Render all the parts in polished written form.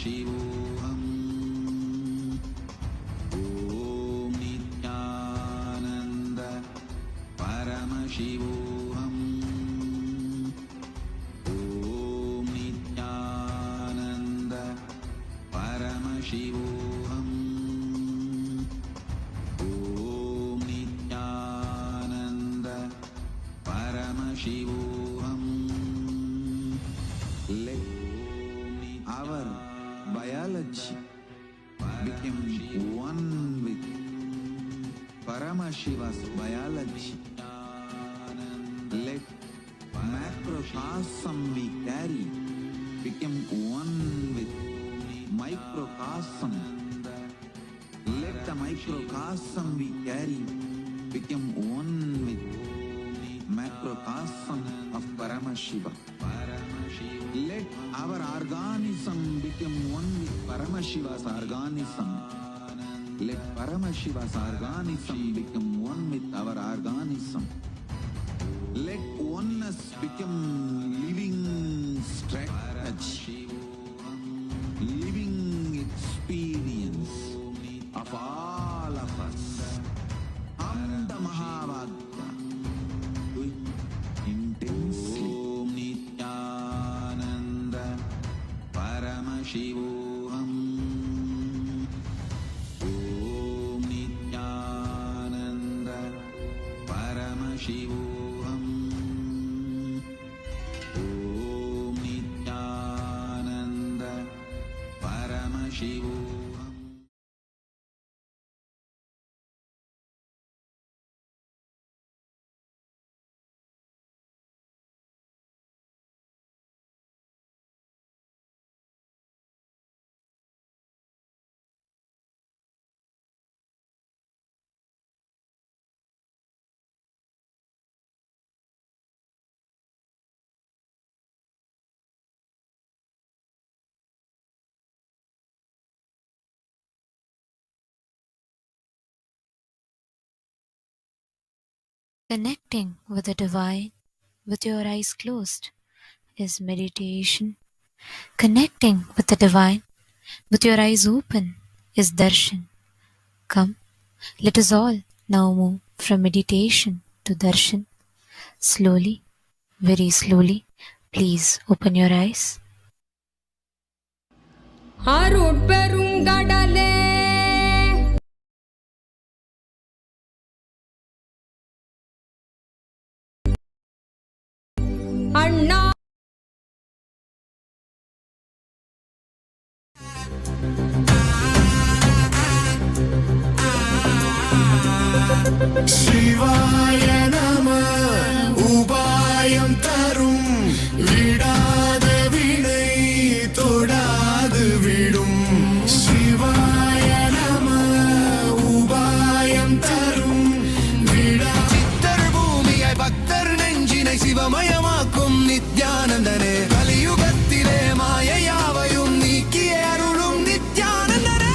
Paramashivoham. Om Nithyananda Paramashivoham. Om Nithyananda Paramashivoham. Om Nithyananda Paramashivoham. Let our biology became one with Paramashiva's biology. Let macrocosm we carry become one with microcosm. Let the microcosm we carry become one with macrocosm of Paramashiva. Let our organism become one with Paramashiva's organism. Let Paramashiva's organism become one with our organism. Let oneness become living strategy, living experience of all of us. Am the Mahavakta. Do it intensely. Om Nithyananda Paramashivoham. Om Nithyananda Paramashivoham. Om Nithyananda Paramashivoham. Connecting with the divine with your eyes closed is meditation. Connecting with the divine with your eyes open is darshan. Come, let us all now move from meditation to darshan. Slowly, very slowly, please open your eyes. அருட்பெருங்கடலே அண்ணா சிவாய நம உபாயம் தரும் விடாத வினை தொடாது விடும். சிவாய நம உபாயம் தரும் விடா. சித்தர் பூமியை பக்தர் நெஞ்சினை சிவமயமாக்கும் நித்யானந்தனே. கலியுகத்திலே மாயையாவையும் நீக்கிய அருளும் நித்யானந்தனே.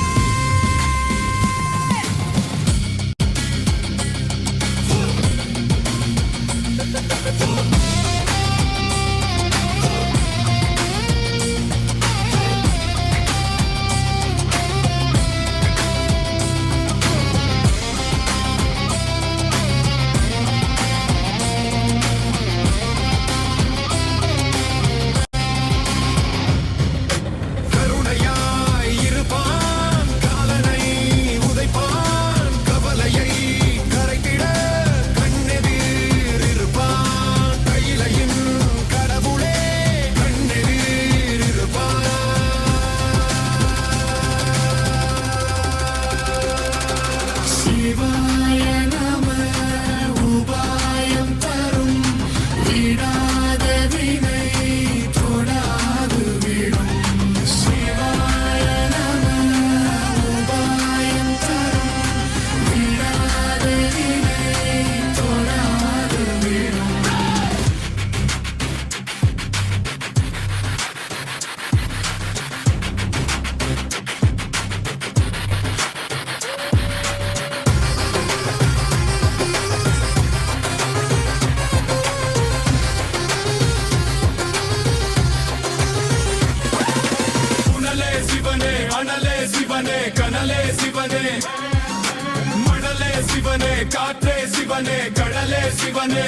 மணலே சிவனே, காற்றே சிவனே, கடலே சிவனே,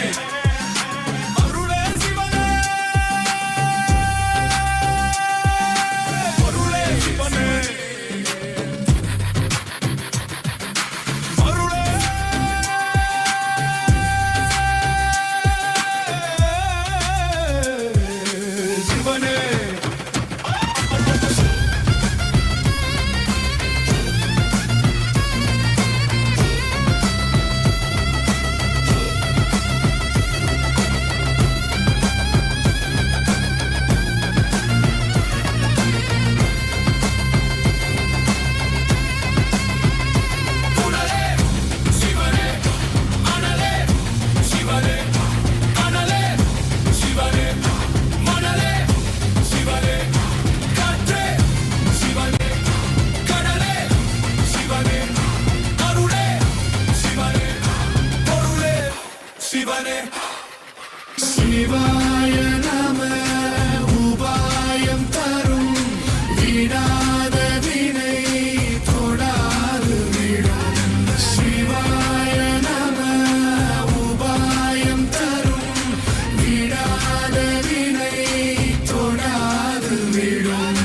அருளே சிவனே, பொருளே சிவனே, அருளே சிவனே. சிவாய நம உபாயம் தரும் விடாத வினை தொடாது விடும். சிவாய நம உபாயம் தரும் விடாத வினை தொடாது விடும்.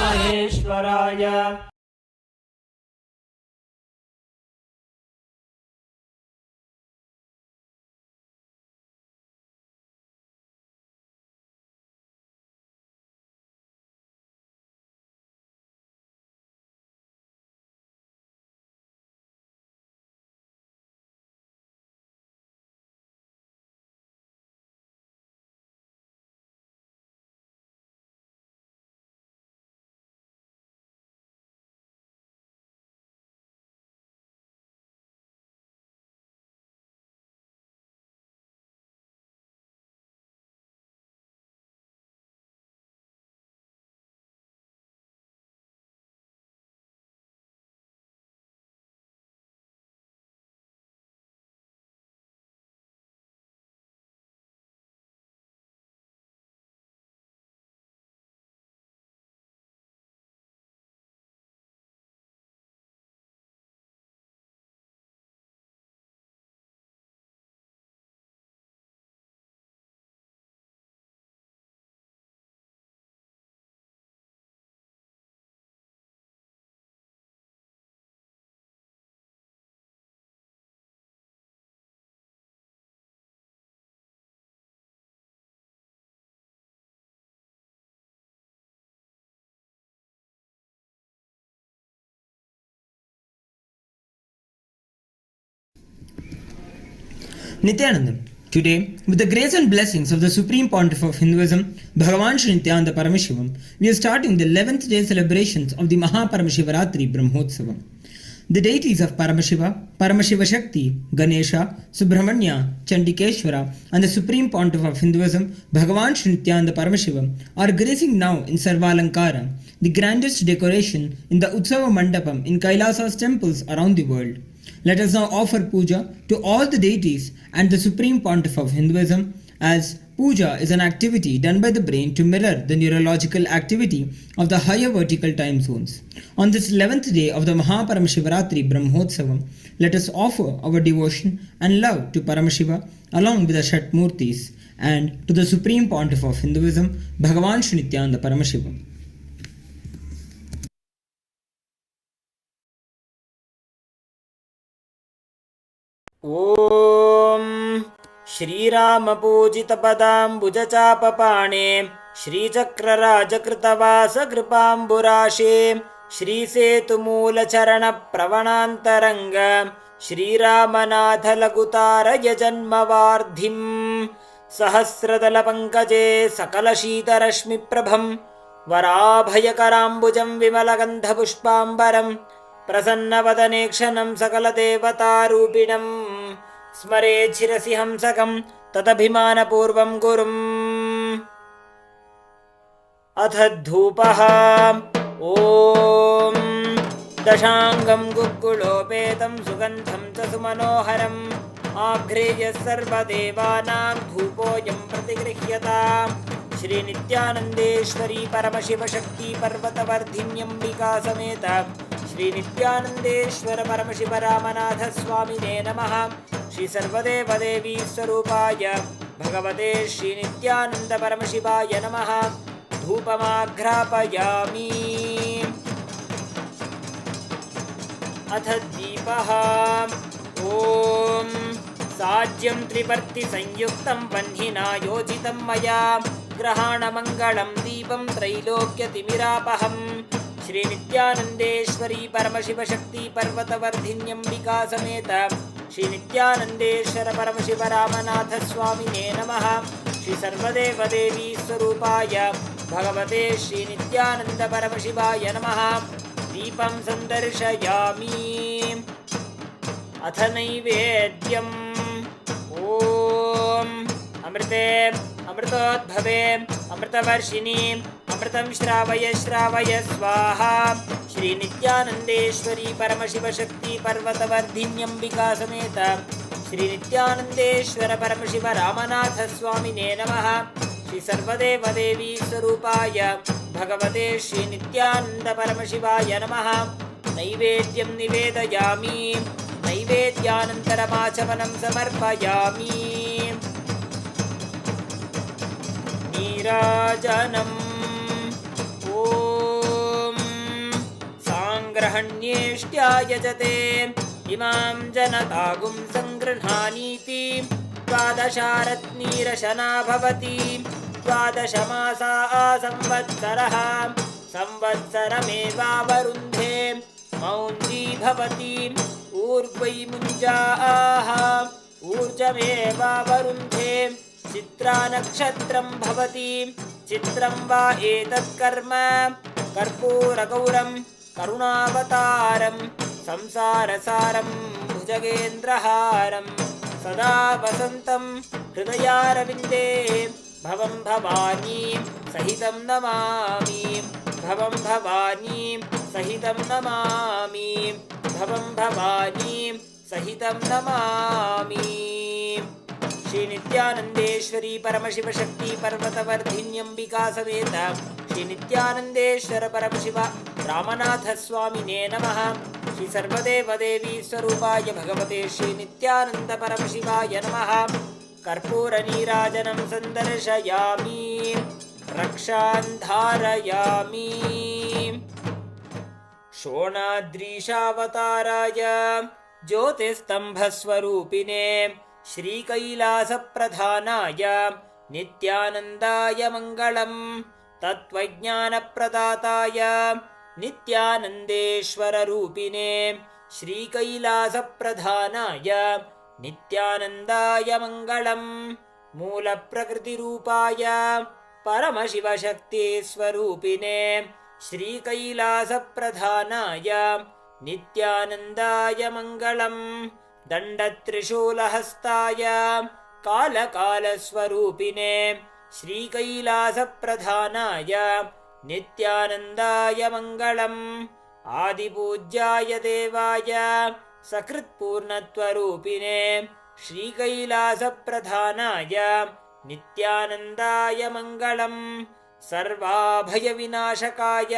महेश्वराय Nithyananda. Today, with the grace and blessings of the Supreme Pontiff of Hinduism, Bhagavan Shri Nithyananda Paramashivam, we are starting the 11th day celebrations of the Maha Paramashivaratri Brahmotsavam. The deities of Paramashiva, Paramashiva Shakti, Ganesha, Subramanya, Chandikeshwara, and the Supreme Pontiff of Hinduism, Bhagavan Shri Nithyananda Paramashivam, are gracing now in Sarvalankara, the grandest decoration in the Utsava Mandapam in KAILASA'S temples around the world. Let us now offer puja to all the deities and the Supreme Pontiff of Hinduism, as puja is an activity done by the brain to mirror the neurological activity of the higher vertical time zones. On this 11th day of the Maha Paramashivaratri Brahmotsavam, let us offer our devotion and love to Paramashiva along with the Shatmurtis and to the Supreme Pontiff of Hinduism, Bhagavan Shri Nithyananda Paramashivam. ॐ श्रीरामपूजितपदाम्बुजचापपाणे श्रीचक्रराजकृतवासकृपाम्बुराशे श्रीसेतुमूलचरणप्रवणान्तरङ्ग श्रीरामनाथलघुतारय जन्मवार्धिम् सहस्रदलपङ्कजे सकलशीतरश्मिप्रभं वराभयकराम्बुजं विमलगन्धपुष्पाम्बरं प्रसन्नवदने क्षणं सकलदेवतारूपिणं स्मरेत् शिरसि हंसकं तदभिमानपूर्वं गुरुम्। अथ धूपः। ॐ दशाङ्गं गुग्गुलोपेतं सुगन्धं च सुमनोहरम् आघ्रेय सर्वदेवानां धूपोऽयं प्रतिगृह्यताम्। श्रीनित्यानन्देश्वरी परमशिवशक्ति पर्वतवर्धिन्यम्बिका समेत श्रीनित्यानन्देश्वर परमशिवरामनाथस्वामिने नमः। श्री सर्वदेवदेवी स्वरूपाय भगवते श्रीनित्यानन्द परमशिवाय नमः। धूपमाघ्रापयामि। अथ दीपः। ॐ साज्यं त्रिवर्तिसंयुक्तं वह्निना योजितं मया ग्रहाणमङ्गलं दीपं त्रैलोक्यतिमिरापहम्। श्रीनित्यानन्देश्वरी परमशिवशक्ति पर्वतवर्धिन्यम्बिका समेत श्रीनित्यानन्देश्वर परमशिवरामनाथस्वामिने नमः। श्री सर्वदेवदेवी स्वरूपाय भगवते श्रीनित्यानन्द परमशिवाय नमः। दीपं सन्दर्शयामि। अथ नैवेद्यम्। ॐ अमृते अमृतोद्भवे अमृतवर्षिणि अमृतं श्रावय श्रावय स्वाहा। श्रीनित्यानन्देश्वरी परमशिवशक्ति पर्वतवर्धिन्यम्बिका समेत श्रीनित्यानन्देश्वर परमशिवरामनाथस्वामिने नमः। श्री सर्वदेवदेवी स्वरूपाय भगवते श्रीनित्यानन्द परमशिवाय नमः। नैवेद्यं निवेदयामि। नैवेद्यानन्तरमाचमनं समर्पयामि। नीराजनम्। ॐ साङ्ग्रहण्येष्ट्यायजते इमां जनतागुं सङ्गृह्णानीति द्वादशारत्नीरशना भवति। द्वादशमासा संवत्सरः संवत्सरमेवावरुन्धे मौञ्जी भवति। ऊर्ध्वै मुञ्जाः ऊर्जमेवावरुन्धे। चित्रानक्षत्रं भवति। चित्रं वा एतत्कर्म कर्पूरगौरं करुणावतारं संसारसारं भुजगेन्द्रहारं सदा वसन्तं हृदयारविन्दे भवं भवानी सहितं नमामि। भवं भवानी सहितं नमामि। भवं भवानी सहितं नमामि। श्रीनित्यानन्देश्वरी परमशिवशक्ति पर्वतवर्धिन्यम्बिका समेत श्रीनित्यानन्देश्वर परमशिव रामनाथस्वामिने नमः। श्री सर्वदेवदेवी स्वरूपाय भगवते श्रीनित्यानन्द परमशिवाय नमः। कर्पूरनीराजनं सन्दर्शयामि। रक्षान् धारयामि। शोणाद्रीशावताराय ज्योतिस्तम्भस्वरूपिणे श्रीकैलासप्रधानाय नित्यानन्दाय मङ्गलम्। तत्त्वज्ञानप्रदाताय नित्यानन्देश्वररूपिणे श्रीकैलासप्रधानाय नित्यानन्दाय मङ्गलम्। मूलप्रकृतिरूपाय परमशिवशक्तिस्वरूपिणे श्रीकैलासप्रधानाय नित्यानन्दाय मङ्गलम्। दण्डत्रिशूलहस्ताय कालकालस्वरूपिणे श्रीकैलासप्रधानाय नित्यानन्दाय मङ्गलम्। आदिपूज्याय देवाय सकृत्पूर्णत्वरूपिणे श्रीकैलासप्रधानाय नित्यानन्दाय मङ्गलम्। सर्वाभयविनाशकाय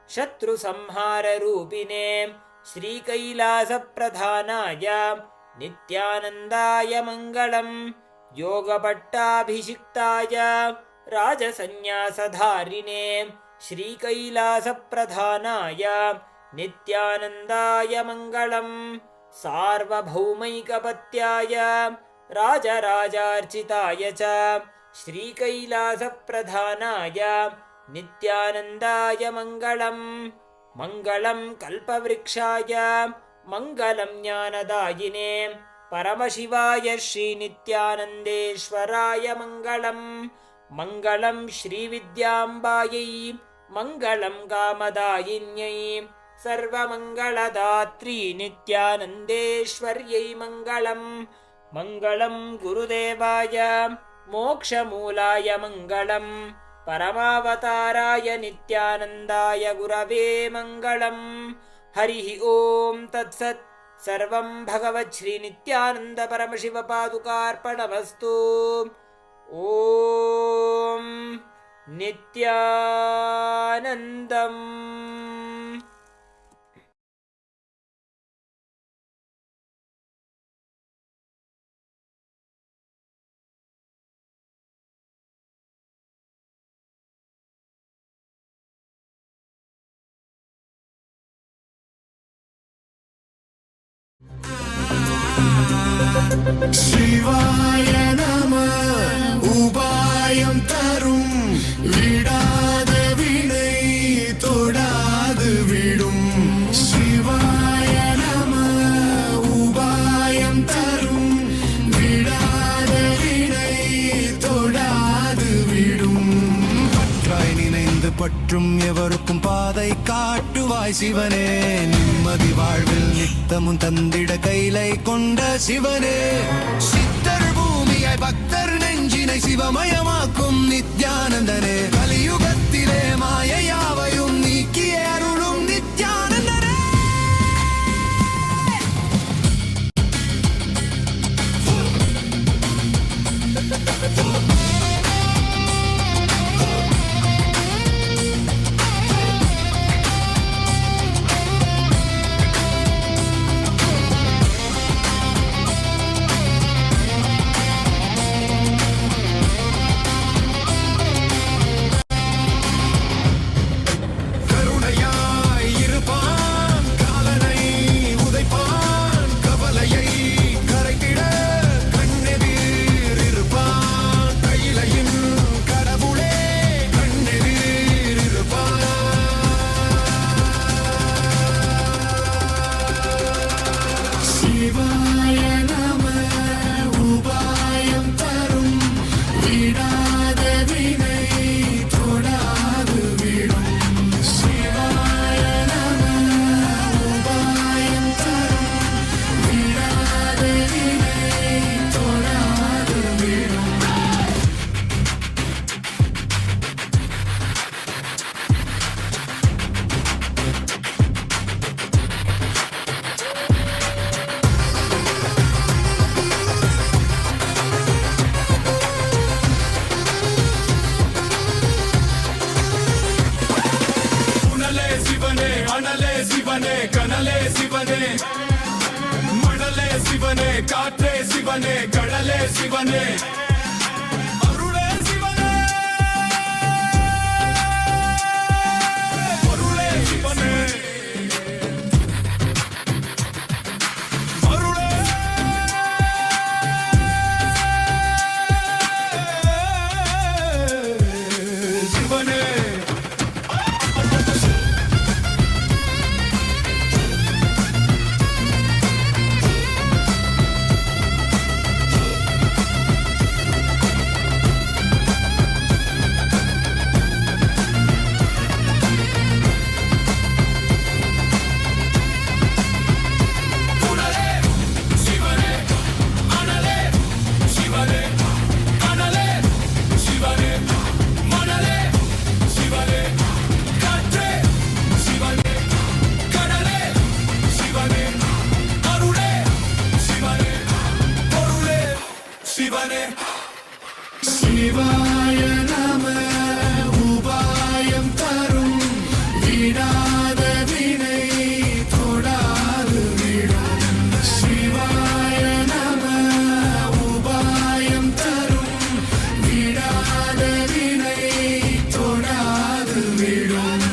शत्रुसंहाररूपिणे श्रीकैलासप्रधानाय नित्यानन्दाय मङ्गलम्। योगपट्टाभिषिक्ताय राजसन्न्यासधारिणे श्रीकैलासप्रधानाय नित्यानन्दाय मङ्गलम्। सार्वभौमैकपत्याय राजराजार्चिताय च श्रीकैलासप्रधानाय नित्यानन्दाय मङ्गलम् मङ्गलं कल्पवृक्षाय मङ्गलं ज्ञानदायिने परमशिवाय श्रीनित्यानन्देश्वराय मङ्गलम् मङ्गलं श्रीविद्याम्बायै मङ्गलं कामदायिन्यै सर्वमङ्गलदात्री नित्यानन्देश्वर्यै मङ्गलम् मङ्गलं गुरुदेवाय मोक्षमूलाय मङ्गलम् परमावताराय नित्यानन्दाय गुरवे मङ्गलम् हरिः ॐ तत्सत् सर्वं भगवत् श्रीनित्यानन्द परमशिवपादुकार्पणमस्तु ॐ नित्यानन्दम् சிவாய நம. உபாயம் தரும் விடாத வினை தொடாது விடும். சிவாய நம. உபாயம் தரும் விடாத வினை தொடாது விடும். பற்றாய் நினைந்து பற்றும் எவருக்கும் பாதை காட்டுவாய் சிவனே. நிம்மதி வாழ்வில் நித்தமும் தந்திட கைலை கொண்ட சிவனே. சித்தர் பூமியாய் பக்தர் நெஞ்சினை சிவமயமாக்கும் நித்யானந்தனே. கலியுகத்திலே மாயையாவையும் நீக்கிய அருளும் நித்யானந்தனே. சிவனே கனலே சிவனே மணலே சிவனே காற்றே சிவனே கடலே சிவனே அருளே சிவனே பொருளே சிவனே அருளே சிவனே சிவாய நம உபாயம் தரும் விடாத வினை தொடாது விடும். சிவாய நம உபாயம் தரும் விடாத வினை தொடாது விடும்.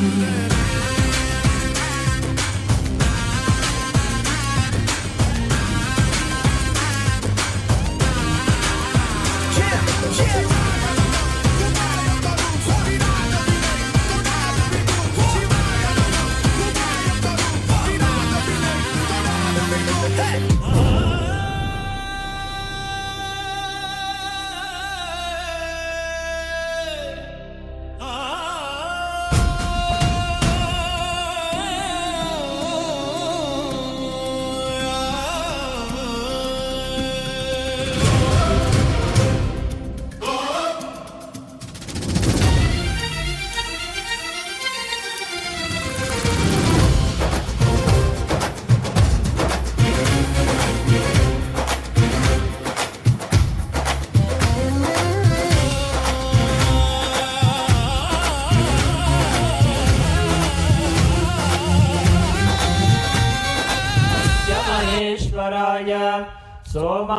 महेश्वराय सोमा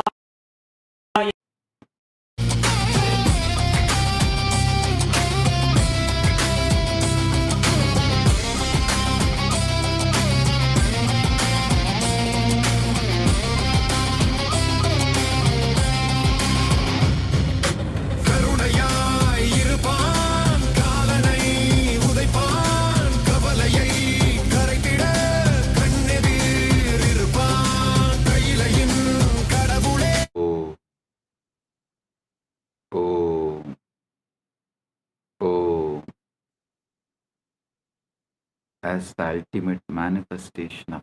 கருணையாய் இருப்பான் காலனை உதைப்பான் கவலையை கரைத்திட கண்ணெதிர் இருப்பான் கையிலையின் கடவுளே As the ultimate manifestation of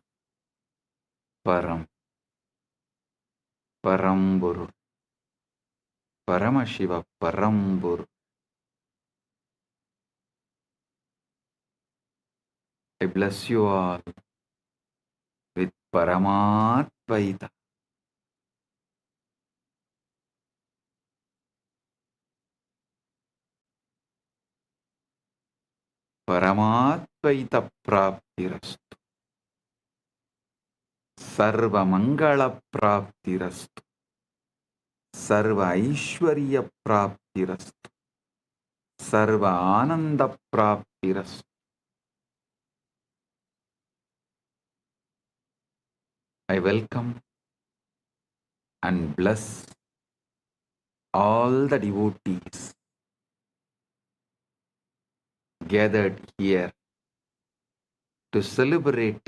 Paramburu, Paramashiva Paramburu. I bless you all with Paramatvaita. Paramatvaita Praptirastu. Sarva Mangala Praptirastu. Sarva Aishwarya Praptirastu. Sarva Ananda Praptirastu. I welcome and bless all the devotees gathered here to celebrate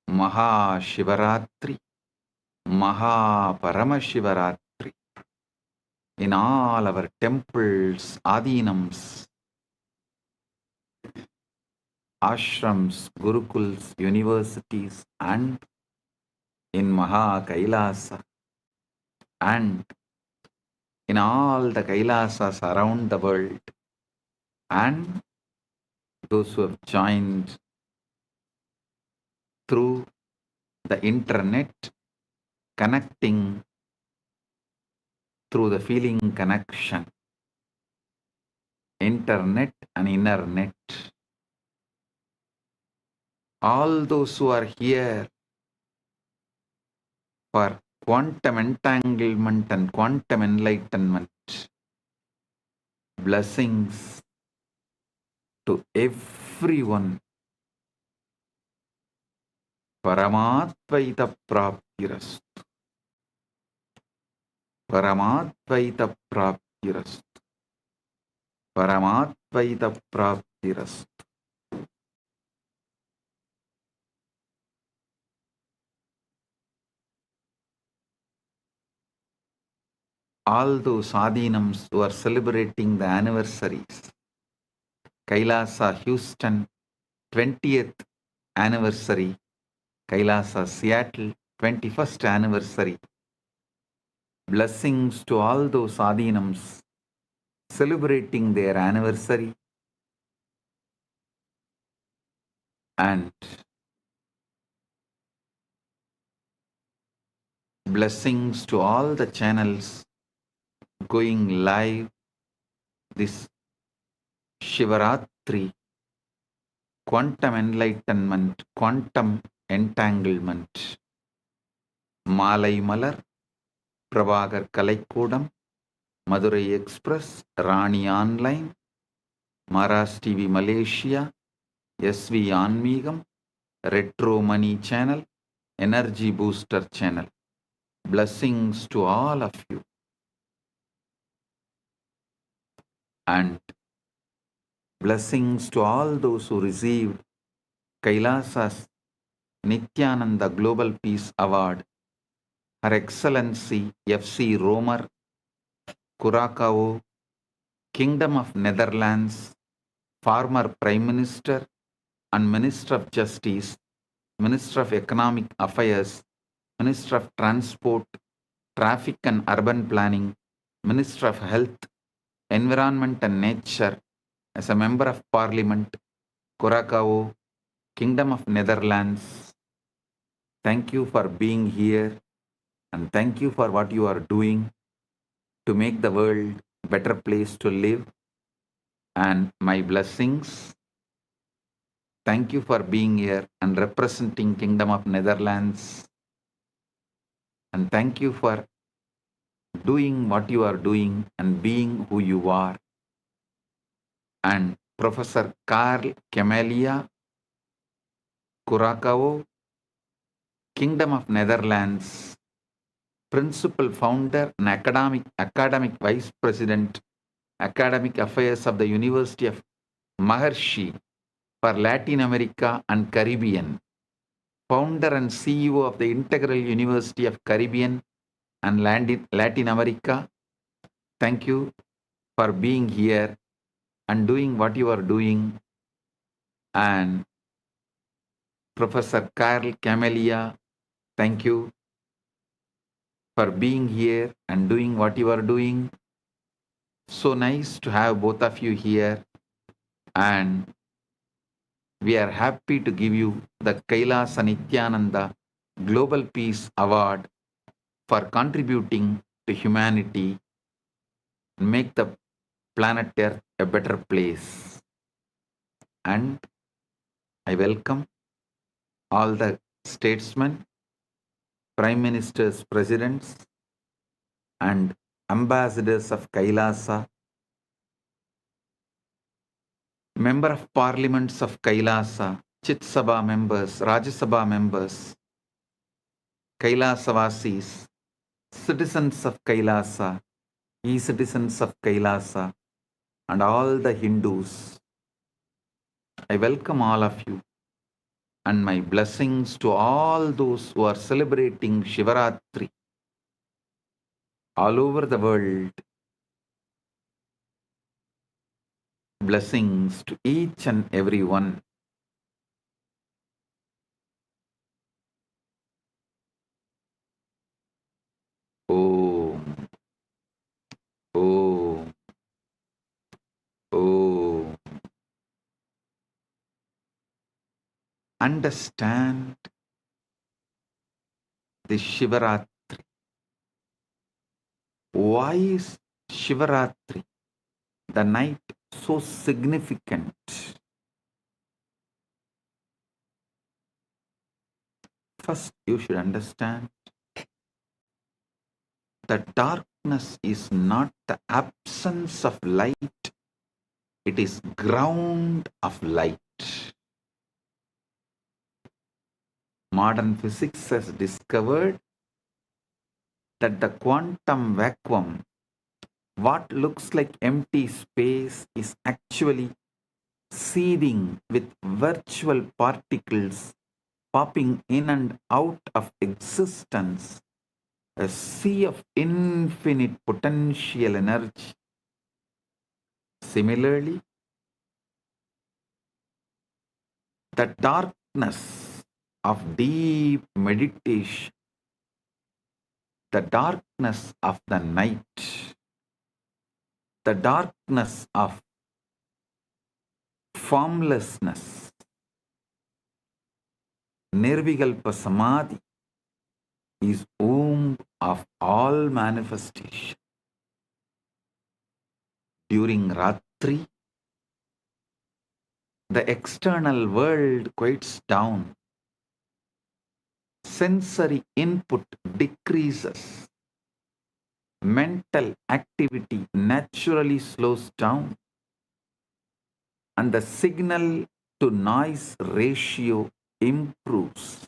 Maha Shivaratri, Maha Paramashivaratri in all our temples, adinams, ashrams, gurukuls, universities, and in Maha Kailasa, and in all the Kailasas around the world, and those who have joined through the internet, connecting through the feeling connection, internet and inner net. All those who are here for quantum entanglement and quantum enlightenment, blessings to everyone. Paramatvaita Praptirastu. Paramatvaita Praptirastu. Paramatvaita Praptirastu. All those adinams who are celebrating the anniversaries, Kailasa Houston 20th anniversary, Kailasa Seattle 21st anniversary. Blessings to all those adinams celebrating their anniversary, and blessings to all the channels going live this Shivaratri, quantum enlightenment, quantum entanglement. Malai Malar, Prabhagar Kalaikudam, Madurai Express, Rani Online, Maras TV Malaysia, SV Anmigam, Retro Money Channel, Energy Booster Channel. Blessings to all of you. And blessings to all those who received Kailasa's Nithyananda Global Peace Award, Her Excellency F.C. Romer, Curacao, Kingdom of Netherlands, former Prime Minister and Minister of Justice, Minister of Economic Affairs, Minister of Transport, Traffic and Urban Planning, Minister of Health, Environment and Nature, as a Member of Parliament, Curacao, Kingdom of Netherlands. Thank you for being here and thank you for what you are doing to make the world a better place to live, and my blessings. Thank you for being here and representing Kingdom of Netherlands, and thank you for doing what you are doing and being who you are. And Professor Carl Camelia, Curacao, Kingdom of Netherlands, Principal Founder and Academic Vice President, Academic Affairs of the University of Maharishi for Latin America and Caribbean, Founder and CEO of the Integral University of Caribbean and Latin America. Thank you for being here and doing what you are doing. And Professor Carl Camelia, thank you for being here and doing what you are doing. So nice to have both of you here, and we are happy to give you the Kailasa Nithyananda Global Peace Award for contributing to humanity and make the planet Earth a better place. And I welcome all the statesmen, prime ministers, presidents, and ambassadors of Kailasa, member of parliaments of Kailasa, Chit Sabha members, Rajya Sabha members, Kailasavasis, citizens of Kailasa, e-citizens of Kailasa, and all the Hindus. I welcome all of you, and my blessings to all those who are celebrating Shivaratri all over the world. Blessings to each and every one. Om. Om. Om. Understand the Shivaratri. Why is Shivaratri, the night, so significant? First, you should understand that darkness is not the absence of light, it is ground of light. Modern physics has discovered that the quantum vacuum, what looks like empty space, is actually seething with virtual particles popping in and out of existence, a sea of infinite potential energy. Similarly, the darkness of deep meditation, the darkness of the night, the darkness of formlessness, Nirvikalpa Samadhi, is womb of all manifestation. During Ratri, the external world quiets down. Sensory input decreases. Mental activity naturally slows down. And the signal to noise ratio improves.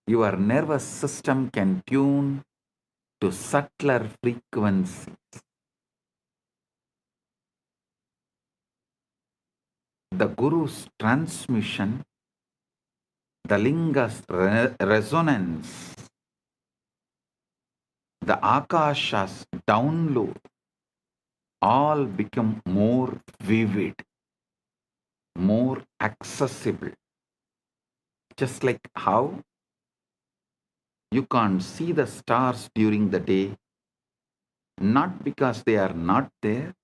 Your nervous system can tune to subtler frequencies. The Guru's transmission the linga's resonance, the akasha's download, all become more vivid, more accessible. Just like how you can't see the stars during the day, not because they are not there,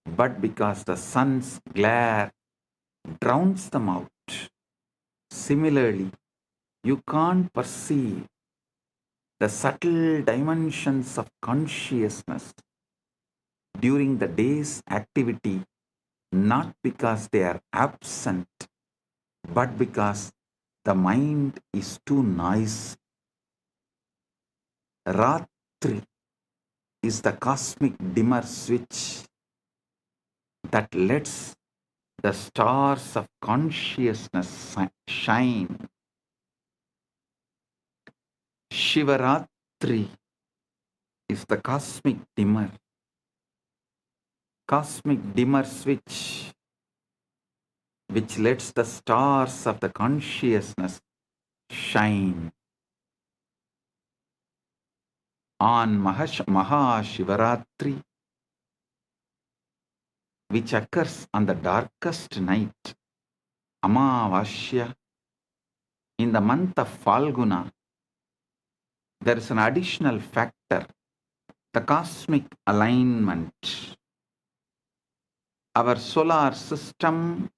but because the sun's glare drowns them out. Similarly, you can't perceive the subtle dimensions of consciousness during the day's activity, not because they are absent, but because the mind is too noisy. Ratri is the cosmic dimmer switch that lets the stars of consciousness shine. Shivaratri is the cosmic dimmer switch which lets the stars of the consciousness shine. On Maha Paramashivaratri, which occurs on the darkest night, Amavasya, in the month of Falguna, there is an additional factor, the cosmic alignment. Our solar system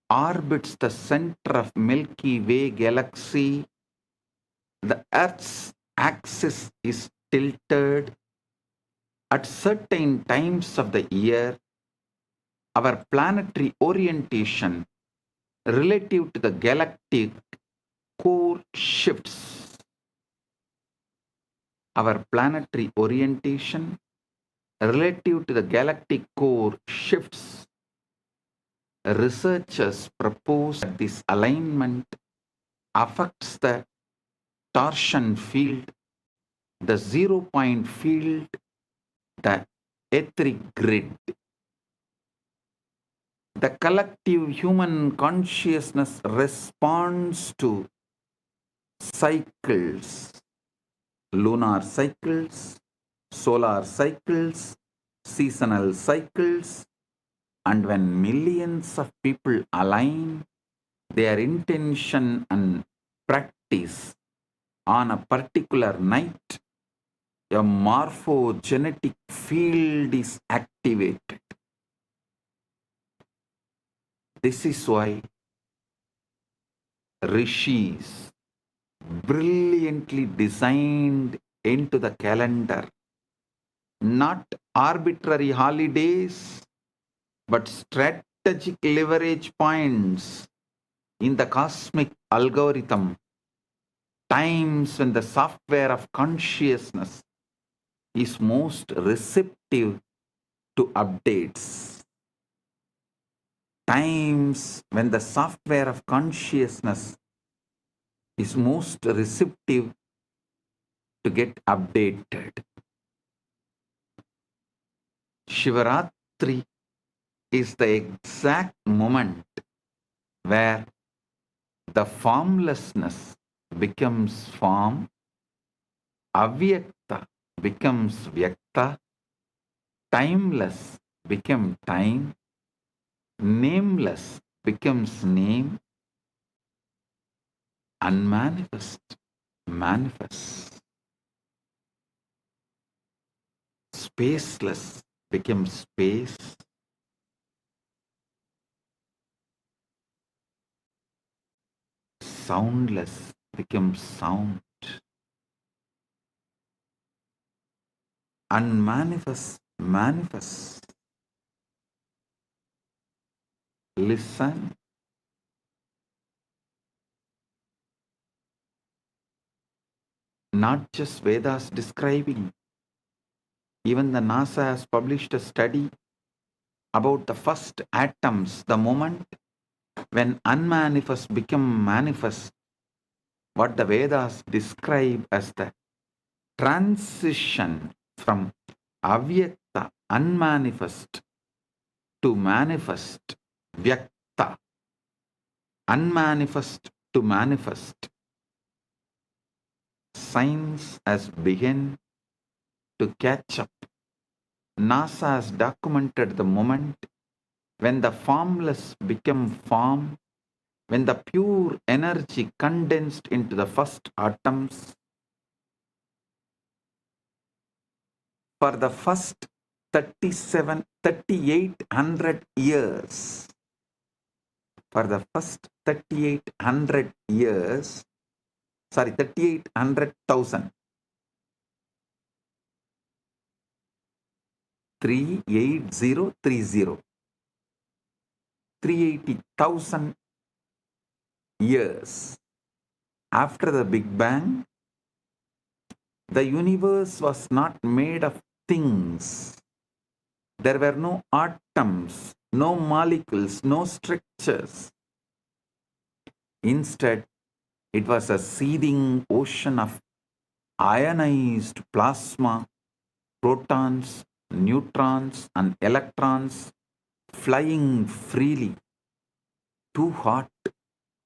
orbits the center of Milky Way galaxy. The Earth's axis is tilted. At certain times of the year, our planetary orientation relative to the galactic core shifts. Our planetary orientation relative to the galactic core shifts. Researchers propose that this alignment affects the torsion field, the 0-point field, the etheric grid. The collective human consciousness responds to cycles, lunar cycles, solar cycles, seasonal cycles, and when millions of people align their intention and practice on a particular night, a morphogenetic field is activated. This is why rishis brilliantly designed into the calendar not arbitrary holidays, but strategic leverage points in the cosmic algorithm, times when the software of consciousness is most receptive to updates. Times when the software of consciousness is most receptive to get updated. Shivaratri is the exact moment where the formlessness becomes form, avyakta becomes vyakta, timeless becomes time, nameless becomes name, unmanifest manifests, spaceless becomes space, soundless becomes sound, unmanifest manifests. Listen. Not just Vedas describing. Even the NASA has published a study about the first atoms, the moment when unmanifest become manifest, what the Vedas describe as the transition from avyakta, unmanifest, to manifest, vyakta. Unmanifest to manifest. Science has begun to catch up. NASA has documented the moment when the formless became form, when the pure energy condensed into the first atoms. For the first 3,800 years, for the first 3,800 years, 3,800,000, 38030, 380,000 years after the Big Bang, the universe was not made of things. There were no atoms, no molecules, no structures. Instead, it was a seething ocean of ionized plasma, protons, neutrons, and electrons flying freely, too hot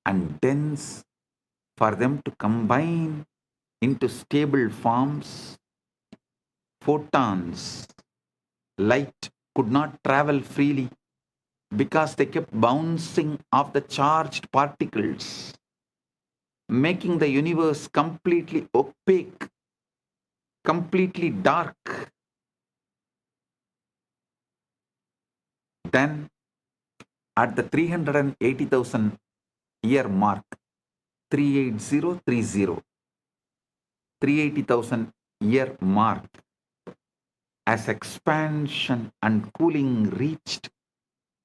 and dense for them to combine into stable forms. Photons, light, could not travel freely because they kept bouncing off the charged particles, making the universe completely opaque, completely dark. Then, at the 380,000 year mark, 38030, 380,000 year mark, as expansion and cooling reached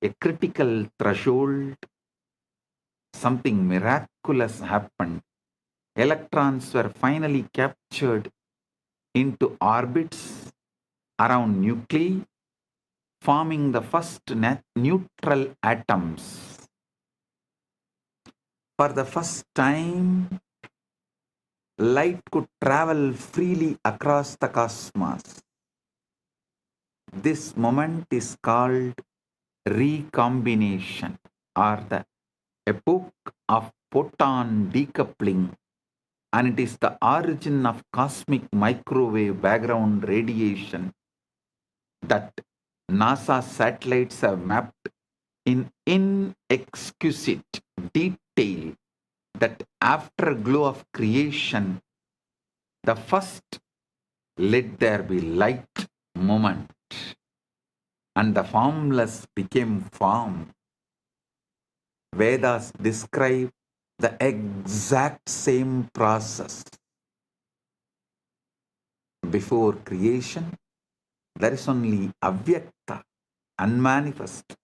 a critical threshold, something miraculous happened. Electrons were finally captured into orbits around nuclei, forming the first neutral atoms. For the first time, light could travel freely across the cosmos. This moment is called recombination, or the epoch of photon decoupling, and it is the origin of cosmic microwave background radiation that NASA satellites have mapped in inexquisite detail. That afterglow of creation, the first let there be light moment, and the formless became form. Vedas describe the exact same process. Before creation, there is only avyakta, unmanifest,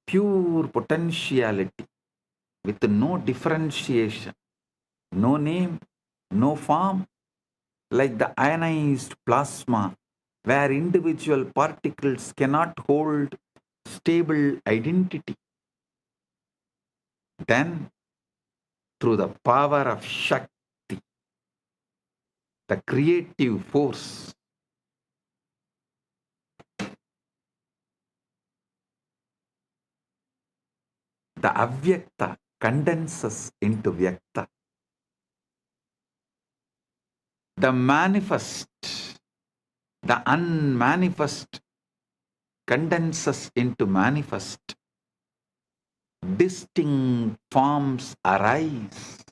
pure potentiality with no differentiation, no name, no form, like the ionized plasma, where individual particles cannot hold stable identity. Then, through the power of Shakti, the creative force, the avyakta condenses into vyakta. The manifest, the unmanifest condenses into manifest. Distinct forms arise.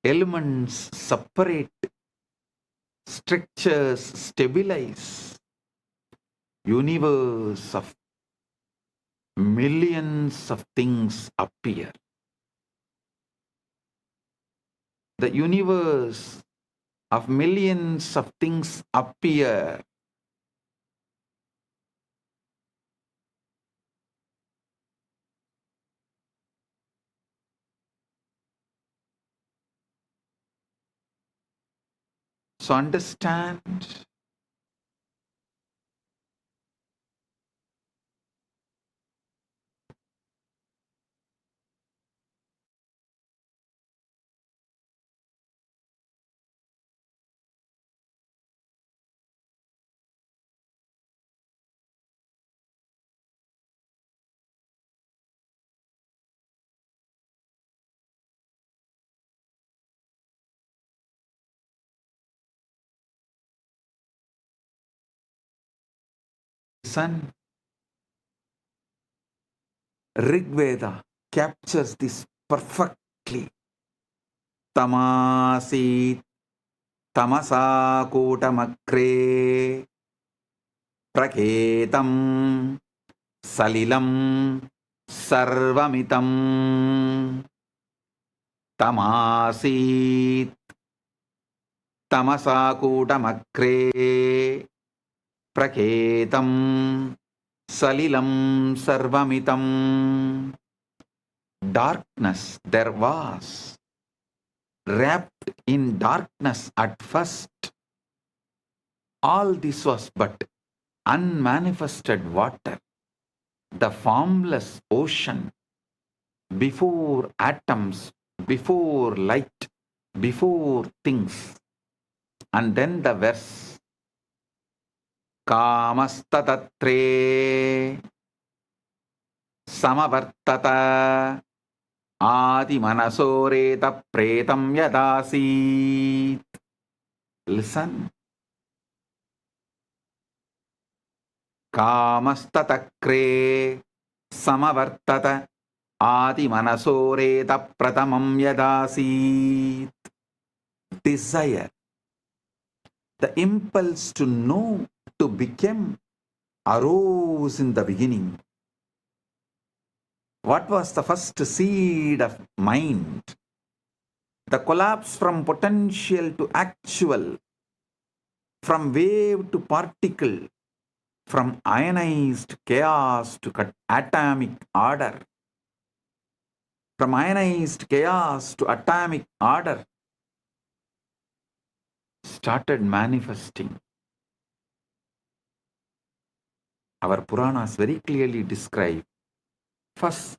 Elements separate. Structures stabilize. Universe of millions of things appear. The universe of millions of things appear. So understand, Listen. Rig Veda captures this perfectly. Tamasi tamasa kotamakre praketam salilam sarvamitam. Tamasi tamasa kotamakre praketam salilam sarvamitam. Darkness there was, wrapped in darkness at first. All this was but unmanifested water, the formless ocean, before atoms, before light, before things. And then the verse, Kamastatre Samavartata Adi Manasoreta Pretam Yadasit. Listen. Kamastatakre Samavartata Adi Manasoreta Pratamam Yadasit. Desire, the impulse to know, to become, arose in the beginning. What was the first seed of mind? The collapse from potential to actual, from wave to particle, from ionized chaos to atomic order, from ionized chaos to atomic order, started manifesting. Our Puranas very clearly describe, first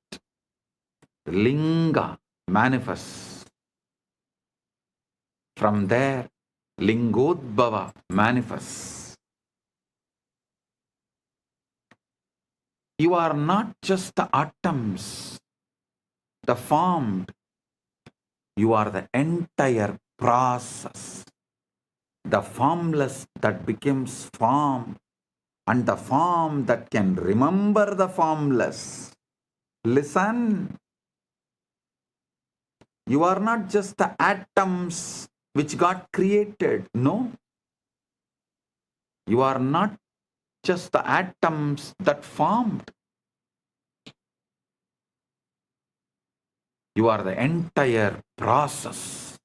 Linga manifests. From there, Lingodbhava manifests. You are not just the atoms, the formed. You are the entire process. The formless that becomes form, and the form that can remember the formless. Listen. You are not just the atoms which got created. No. You are not just the atoms that formed. You are the entire process.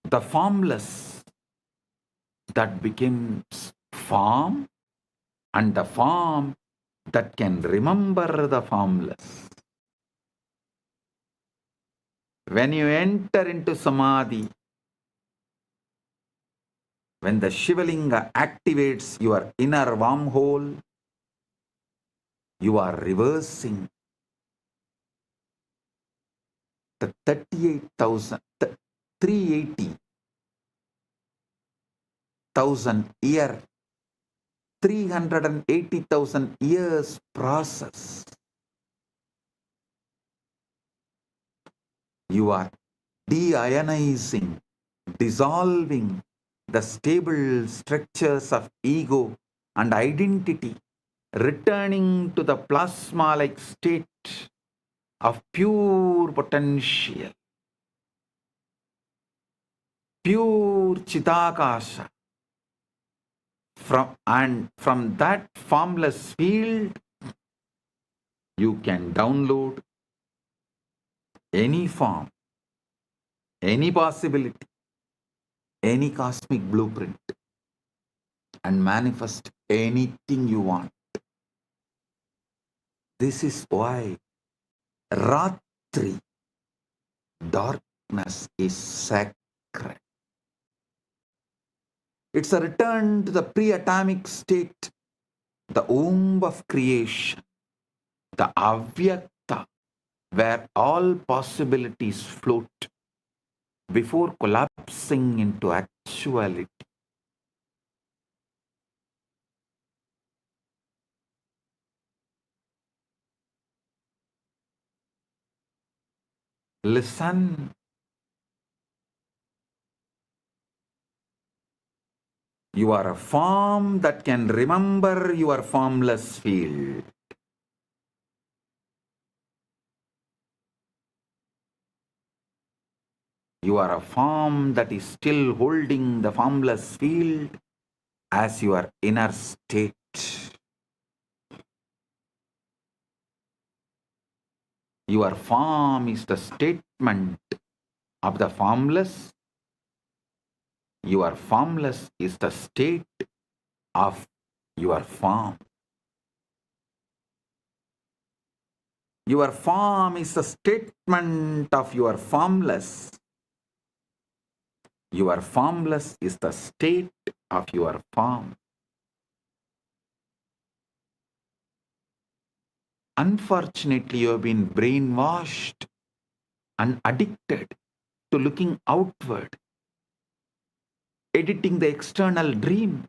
The formless that becomes form, and the form that can remember the formless. When you enter into Samadhi, when the Shivalinga activates your inner wormhole, you are reversing the 380,000 year, 380,000 years process. You are deionizing, dissolving the stable structures of ego and identity, returning to the plasma-like state of pure potential, pure Chidakasha. From that formless field, you can download any form, any possibility, any cosmic blueprint, and manifest anything you want. This is why Ratri, darkness, is sacred. It's a return to the pre-atomic state, the womb of creation, the Avyakta, where all possibilities float before collapsing into actuality. Listen. You are a form that can remember your formless field. You are a form that is still holding the formless field as your inner state. Your form is the statement of the formless. Your formless is the state of your form. Your form is the statement of your formless. Your formless is the state of your form. Unfortunately, you have been brainwashed and addicted to looking outward, editing the external dream,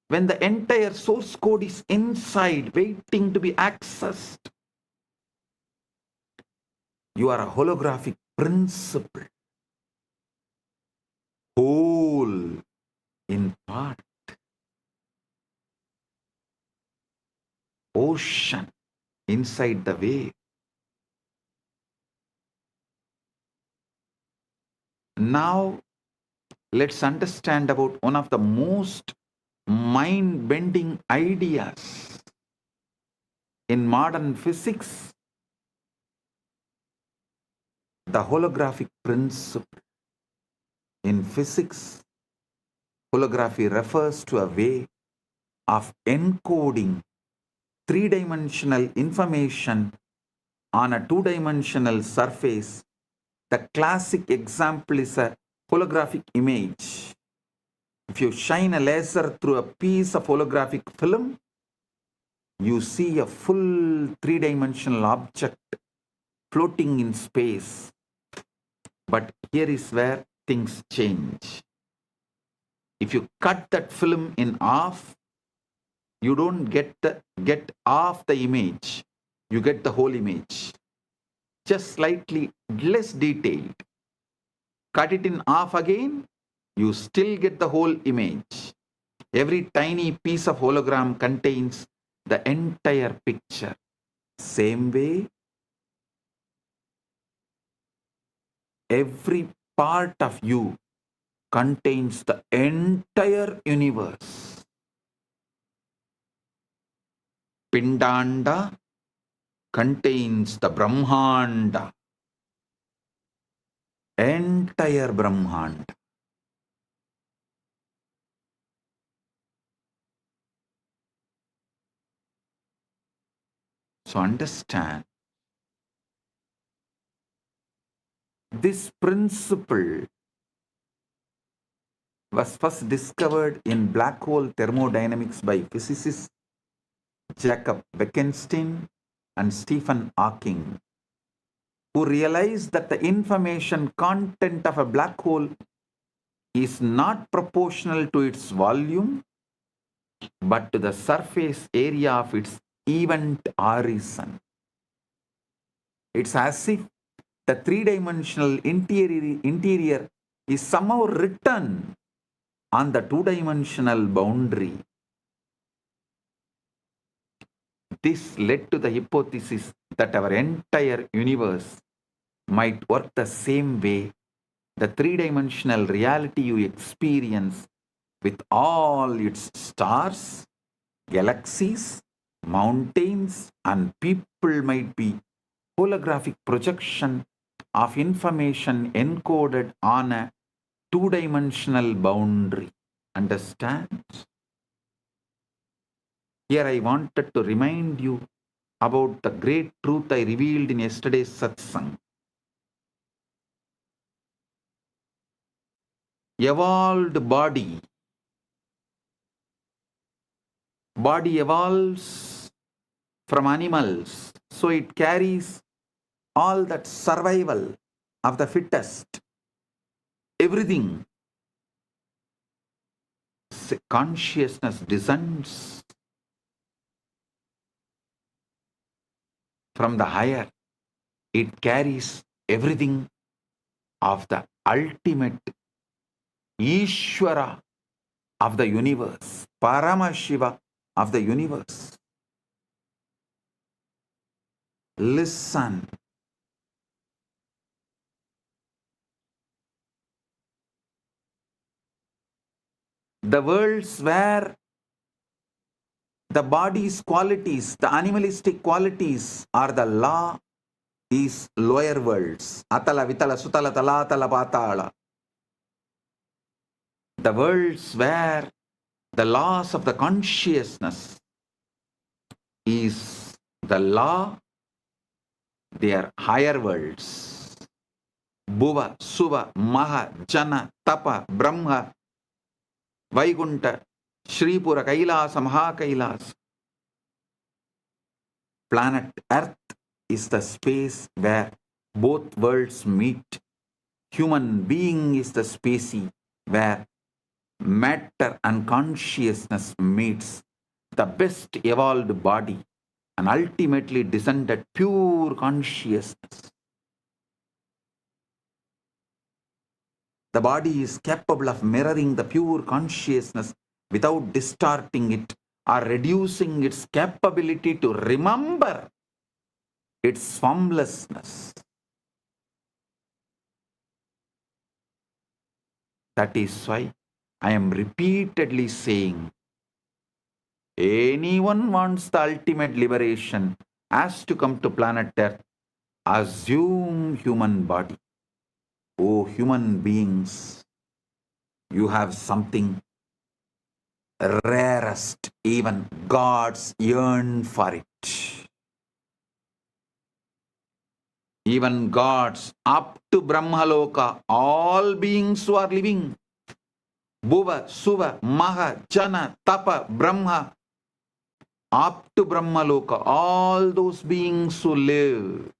when the entire source code is inside, waiting to be accessed. You are a holographic principle, whole in part, ocean inside the wave. Now, let's understand about one of the most mind-bending ideas in modern physics, the holographic principle. In physics, holography refers to a way of encoding three-dimensional information on a two-dimensional surface. The classic example is a holographic image. If you shine a laser through a piece of holographic film, you see a full three-dimensional object floating in space. But here is where things change. If you cut that film in half, you don't get half the image. You get the whole image, just slightly less detailed. Cut it in half again, you still get the whole image. Every tiny piece of hologram contains the entire picture. Same way, every part of you contains the entire universe. Pindanda contains the Brahmanda, entire Brahmanda. So understand, this principle was first discovered in black hole thermodynamics by physicists Jacob Bekenstein and Stephen Hawking, who realized that the information content of a black hole is not proportional to its volume, but to the surface area of its event horizon. It's as if the three-dimensional interior is somehow written on the two-dimensional boundary. This led to the hypothesis that our entire universe might work the same way. The three-dimensional reality you experience with all its stars, galaxies, mountains, and people might be holographic projection of information encoded on a two-dimensional boundary. Understand? Here I wanted to remind you about the great truth I revealed in yesterday's Satsang. Evolved body evolves from animals, so it carries all that survival of the fittest, everything. Consciousness descends from the higher. It carries everything of the ultimate Ishvara, of the universe, Paramashiva of the universe. Listen. The worlds where the body's qualities, the animalistic qualities are the law, is lower worlds. Atala, Vitala, Sutala, Talatala, Patala. The worlds where the laws of the consciousness is the law, they are higher worlds. Bhuva, Suva, Maha, Jana, Tapa, Brahma, Vaikunta, Shripura, Kailasa, Maha Kailasa. Planet Earth is the space where both worlds meet. Human being is the species where matter and consciousness meets. The best evolved body and ultimately descended pure consciousness. The body is capable of mirroring the pure consciousness without distorting it or reducing its capability to remember its formlessness. That is why I am repeatedly saying, anyone wants the ultimate liberation has to come to planet Earth, assume human body. Oh, human beings, you have something rarest, even gods yearn for it. Even gods up to Brahmaloka, all beings who are living, Bhuva, Suva, Maha, Jana, Tapa, Brahma, up to Brahmaloka, all those beings who live,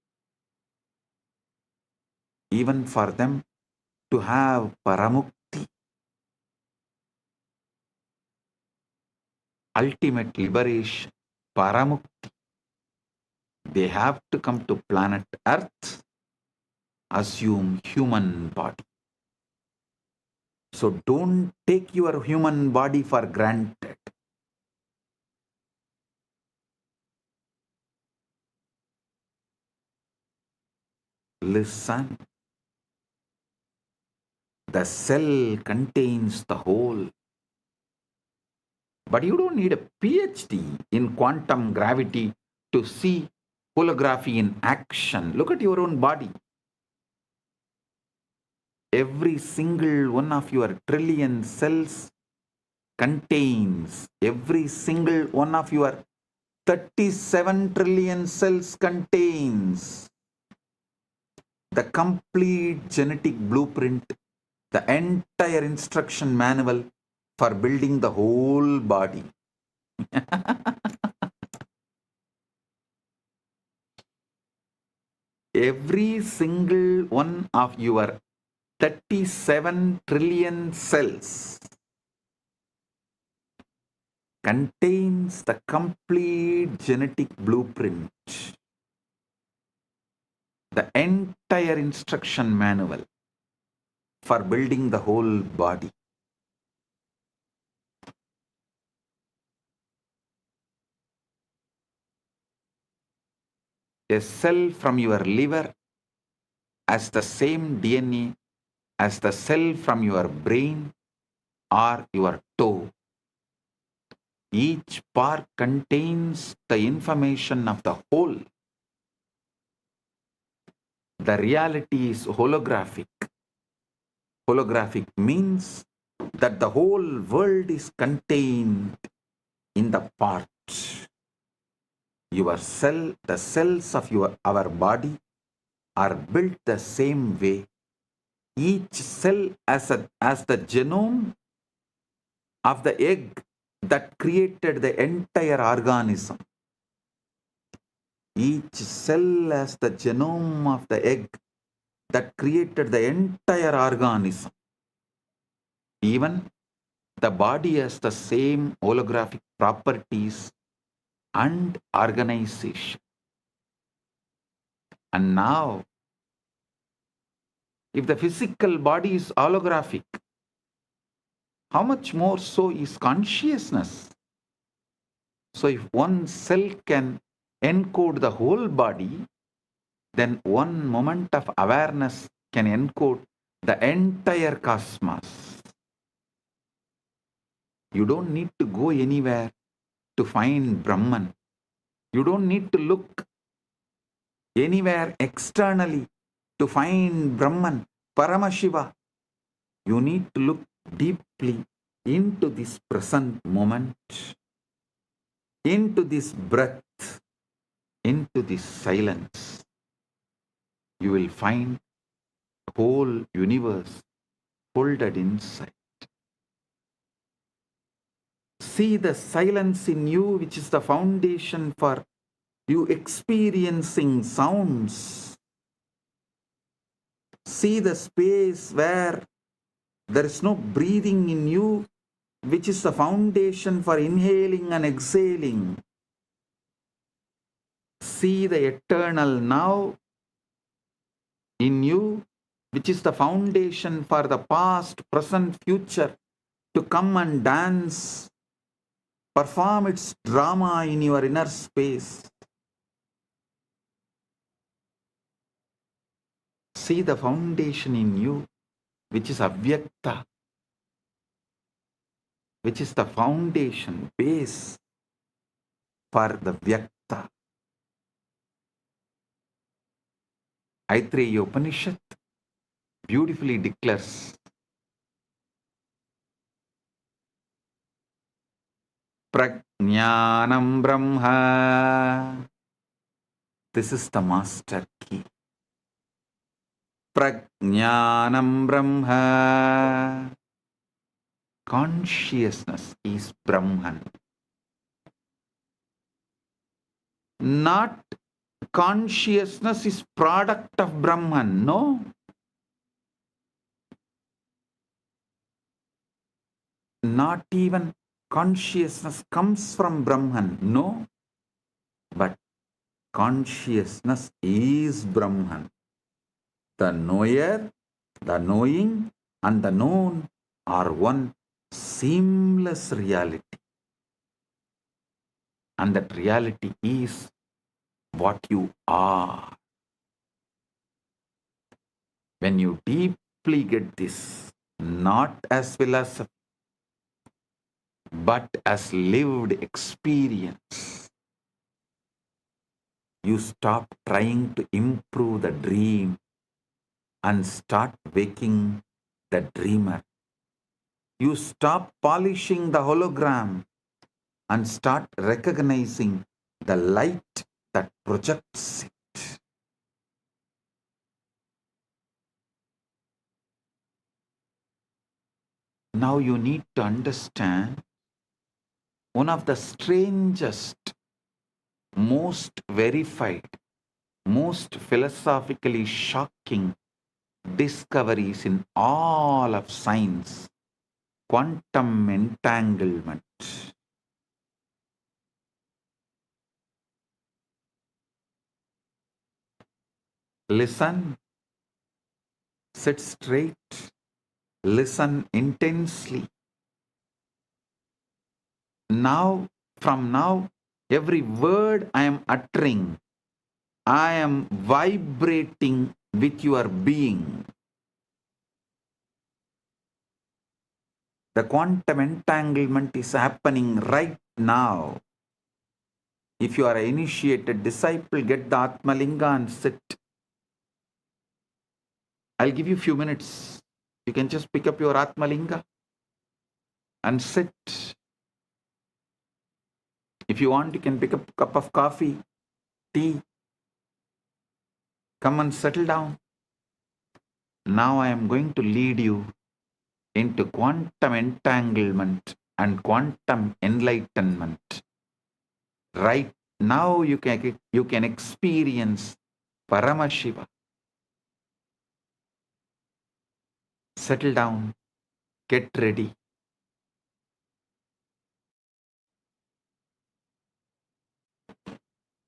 even for them to have Paramukti, ultimate liberation, Paramukti, they have to come to planet Earth, assume human body. So don't take your human body for granted. Listen. The cell contains the whole. But you don't need a PhD in quantum gravity to see holography in action. Look at your own body. Every single one of your trillion cells contains, every single one of your 37 trillion cells contains the complete genetic blueprint, the entire instruction manual for building the whole body. Every single one of your 37 trillion cells contains the complete genetic blueprint, the entire instruction manual for building the whole body. A cell from your liver has the same DNA as the cell from your brain or your toe. Each part contains the information of the whole. The reality is holographic. Holographic means that the whole world is contained in the parts. Your cell, the cells of our body are built the same way. Each cell as the genome of the egg that created the entire organism. Each cell as the genome of the egg that created the entire organism. Even the body has the same holographic properties and organization. And now, if the physical body is holographic, how much more so is consciousness? So if one cell can encode the whole body, then one moment of awareness can encode the entire cosmos. You don't need to go anywhere to find Brahman. You don't need to look anywhere externally to find Brahman, Paramashiva. You need to look deeply into this present moment, into this breath, into this silence. You will find the whole universe folded inside. See the silence in you, which is the foundation for you experiencing sounds. See the space where there is no breathing in you, which is the foundation for inhaling and exhaling. See the eternal now in you, which is the foundation for the past, present, future to come and dance, perform its drama in your inner space. See the foundation in you, which is Avyakta, which is the foundation, base for the Vyakta. Aitreya Upanishad beautifully declares, Prajnanam Brahma. This is the master key. Prajnanam Brahma. Consciousness is Brahman. Not consciousness is product of Brahman. No. Not even consciousness comes from Brahman. No. But consciousness is Brahman. The knower, the knowing, and the known are one seamless reality. And that reality is what you are. When you deeply get this, not as philosophy, but as lived experience, you stop trying to improve the dream and start waking the dreamer. You stop polishing the hologram and start recognizing the light that projects it. Now you need to understand one of the strangest, most verified, most philosophically shocking discoveries in all of science: quantum entanglement. Listen, sit straight, listen intensely. Now, from now, every word I am uttering, I am vibrating with your being. The quantum entanglement is happening right now. If you are an initiated disciple, get the Atmalinga and sit. I'll give you a few minutes. You can just pick up your Atmalinga and sit. If you want, you can pick up a cup of coffee, tea. Come and settle down. Now I am going to lead you into quantum entanglement and quantum enlightenment. Right now you can experience Paramashiva. Settle down. Get ready.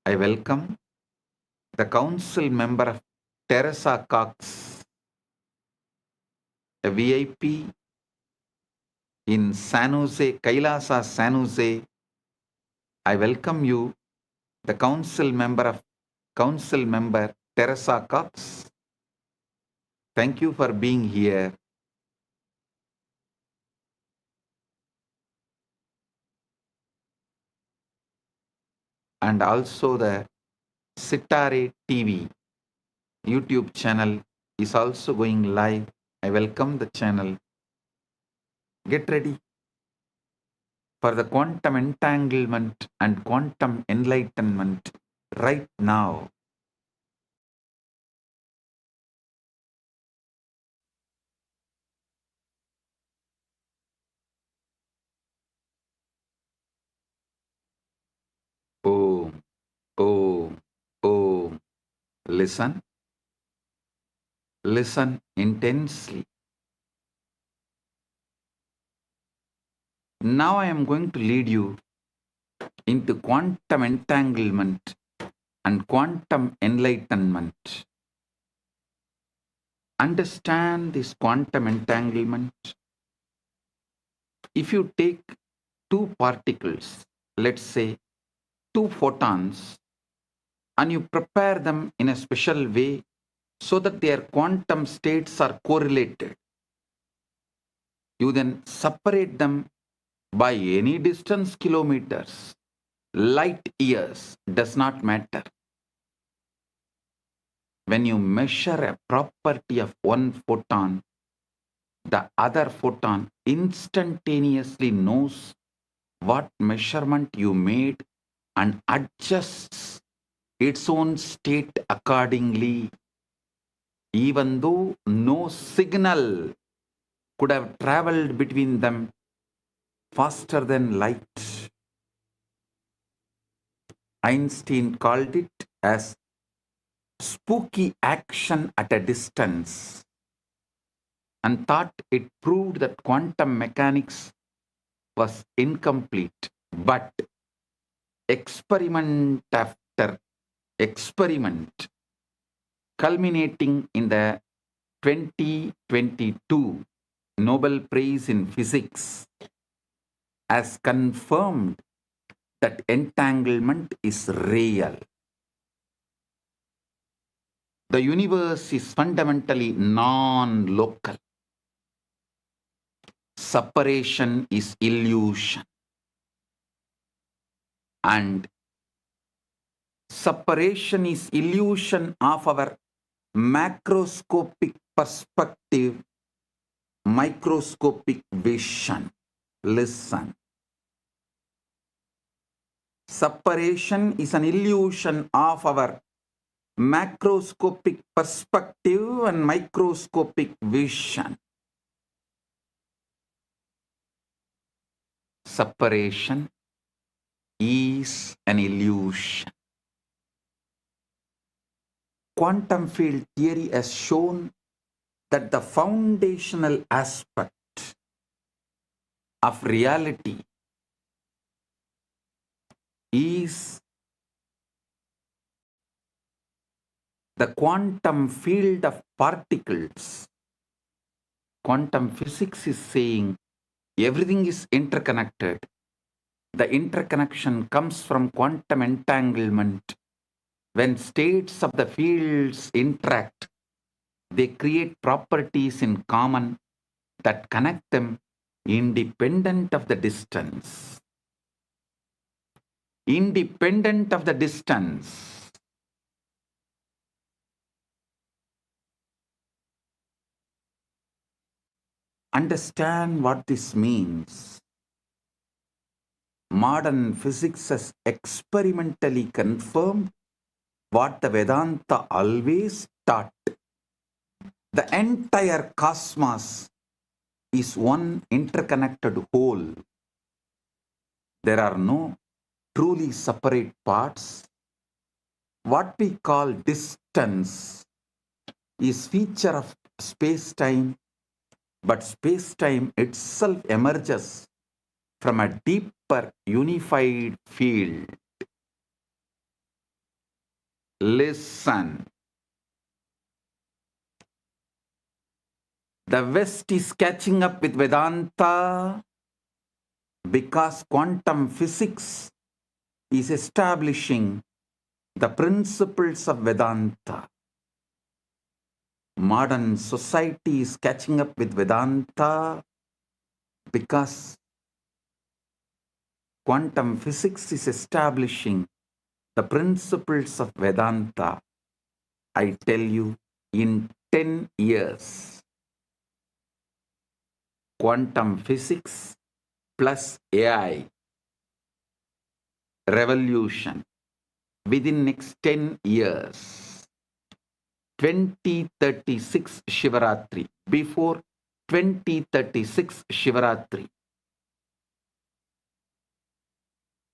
I welcome the council member of Teresa Cox, a VIP, in San Jose, Kailasa, San Jose. I welcome you, the council member Teresa Cox. Thank you for being here. And also the Sitare TV YouTube channel is also going live. I welcome the channel. Get ready for the quantum entanglement and quantum enlightenment right now. Om, Om, Om. Listen. Listen intensely. Now I am going to lead you into quantum entanglement and quantum enlightenment. Understand this quantum entanglement. If you take two particles, let's say two photons, and you prepare them in a special way so that their quantum states are correlated, you then separate them by any distance, kilometers, light years, does not matter. When you measure a property of one photon, the other photon instantaneously knows what measurement you made and adjusts its own state accordingly, even though no signal could have traveled between them faster than light. Einstein called it as spooky action at a distance and thought it proved that quantum mechanics was incomplete. But experiment after experiment, culminating in the 2022 Nobel Prize in Physics, has confirmed that entanglement is real. The universe is fundamentally non-local. Separation is illusion. And separation is illusion of our macroscopic perspective, microscopic vision. Listen. Separation is an illusion of our macroscopic perspective and microscopic vision. Separation is an illusion. Quantum field theory has shown that the foundational aspect of reality is the quantum field of particles. Quantum physics is saying everything is interconnected. The interconnection comes from quantum entanglement. When states of the fields interact, they create properties in common that connect them independent of the distance. Independent of the distance. Understand what this means. Modern physics has experimentally confirmed what the Vedanta always taught. The entire cosmos is one interconnected whole. There are no truly separate parts. What we call distance is feature of space-time, but space-time itself emerges from a deeper unified field. Listen. The West is catching up with Vedanta because quantum physics is establishing the principles of Vedanta. Modern society is catching up with Vedanta because quantum physics is establishing the principles of Vedanta. I tell you, in 10 years, quantum physics plus AI revolution within next 10 years, 2036 Shivaratri, before 2036 Shivaratri,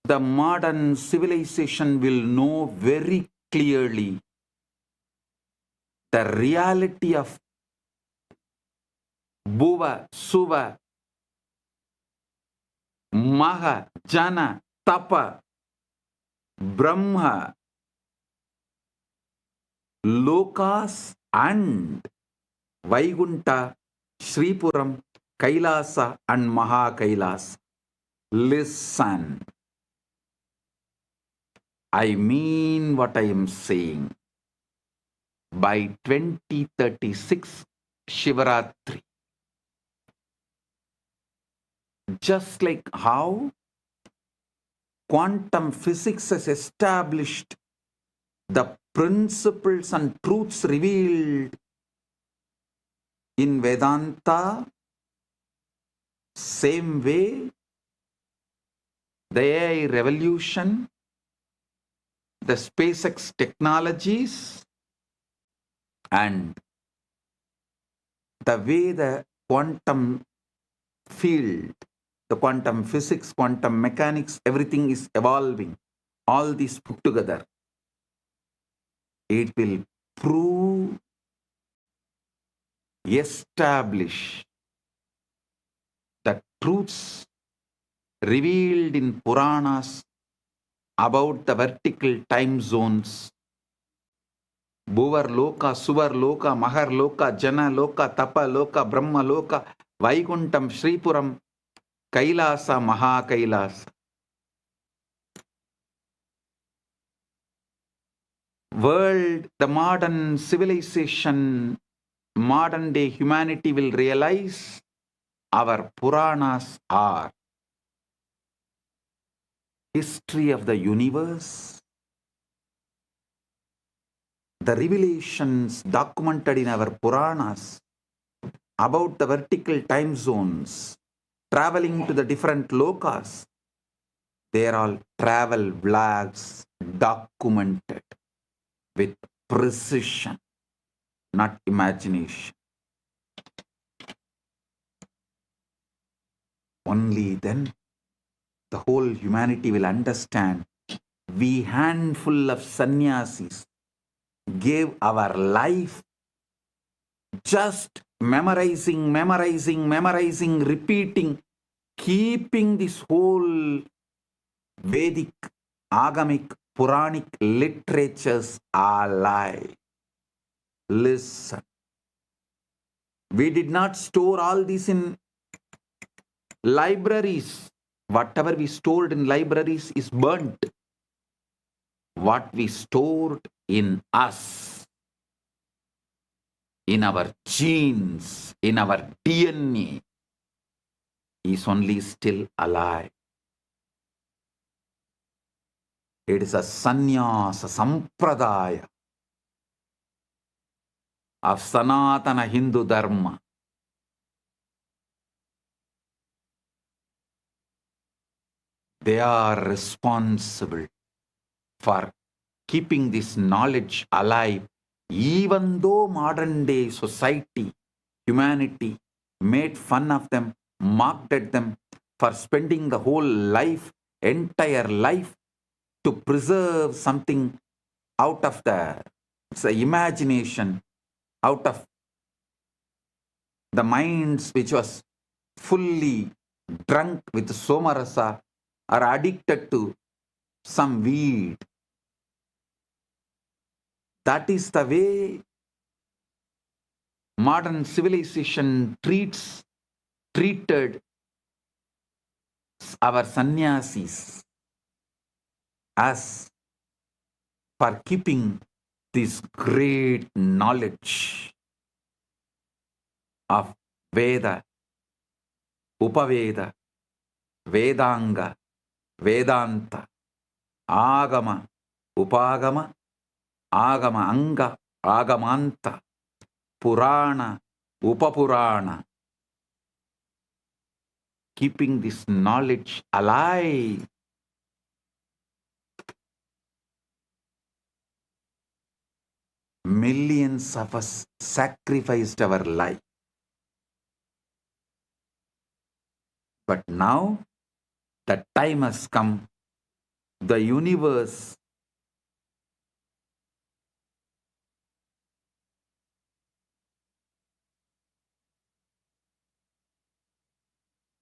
the modern civilization will know very clearly the reality of Bhuva, Suva, Maha, Jana, Tapa, Brahma, Lokas and Vaikunta, Sripuram, Kailasa and Maha Kailasa. Listen. I mean what I am saying. By 2036 Shivaratri, just like how quantum physics has established the principles and truths revealed in Vedanta, same way the AI revolution, the SpaceX technologies, and the way the quantum field, the quantum physics, quantum mechanics, everything is evolving. All these put together, it will prove, establish the truths revealed in Puranas about the vertical time zones. Bhuvar Loka, Suvar Loka, Mahar Loka, Jana Loka, Tapa Loka, Brahma Loka, Vaikuntam, Sripuram, Kailasa, Maha Kailasa. World, the modern civilization, modern day humanity will realize our Puranas are history of the universe, the revelations documented in our Puranas about the vertical time zones, traveling to the different lokas. They are all travel vlogs documented with precision, not imagination. Only then the whole humanity will understand. We handful of sannyasis gave our life just memorizing, repeating, keeping this whole Vedic, Agamic, Puranic literatures alive. Listen. We did not store all this in libraries. Whatever we stored in libraries is burnt. What we stored in us, in our genes, in our DNA, is only still alive. It is a sannyasa sampradaya of Sanatana Hindu Dharma. They are responsible for keeping this knowledge alive, even though modern day society, humanity made fun of them, mocked at them for spending the whole life, entire life, to preserve something out of the imagination, out of the minds which was fully drunk with somarasa or addicted to some weed. That is the way modern civilization treated our sannyasis as for keeping this great knowledge of Veda, Upaveda, Vedanga, Vedanta, Agama, Upagama, Agama Anga, Agamanta, Purana, Upapurana. Keeping this knowledge alive. Millions of us sacrificed our life. But now the time has come. The universe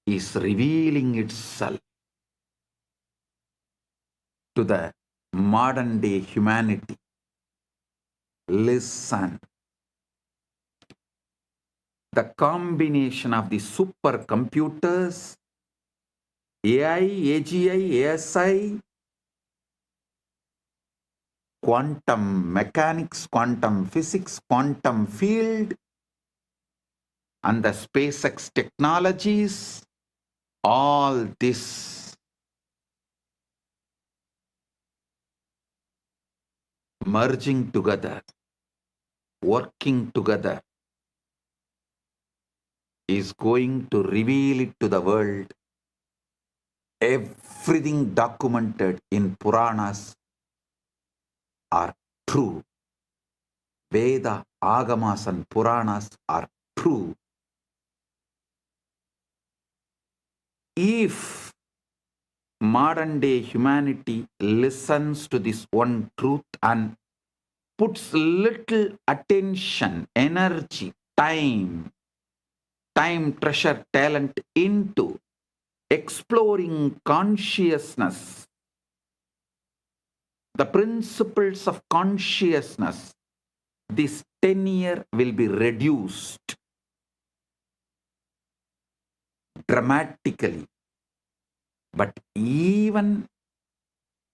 is revealing itself to the modern day humanity. Listen. The combination of the supercomputers, AI, AGI, ASI, quantum mechanics, quantum physics, quantum field, and the SpaceX technologies, all this merging together, working together, is going to reveal it to the world. Everything documented in Puranas are true. Veda, Agamas and Puranas are true. If modern day humanity listens to this one truth and puts little attention, energy, time, treasure, talent into exploring consciousness, the principles of consciousness, this tenure will be reduced dramatically. But even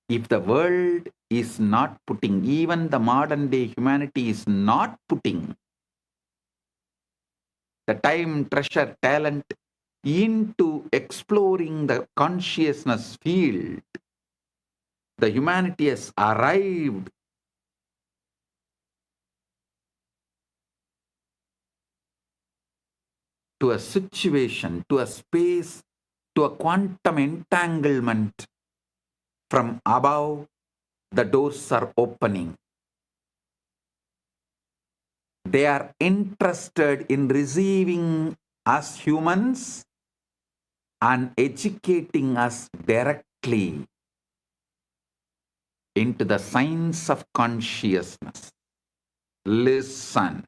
if the world is not putting, even the modern day humanity is not putting the time, treasure, talent into exploring the consciousness field, the humanity has arrived to a situation, to a space, to a quantum entanglement. From above, the doors are opening. They are interested in receiving us humans and educating us directly into the science of consciousness. Listen,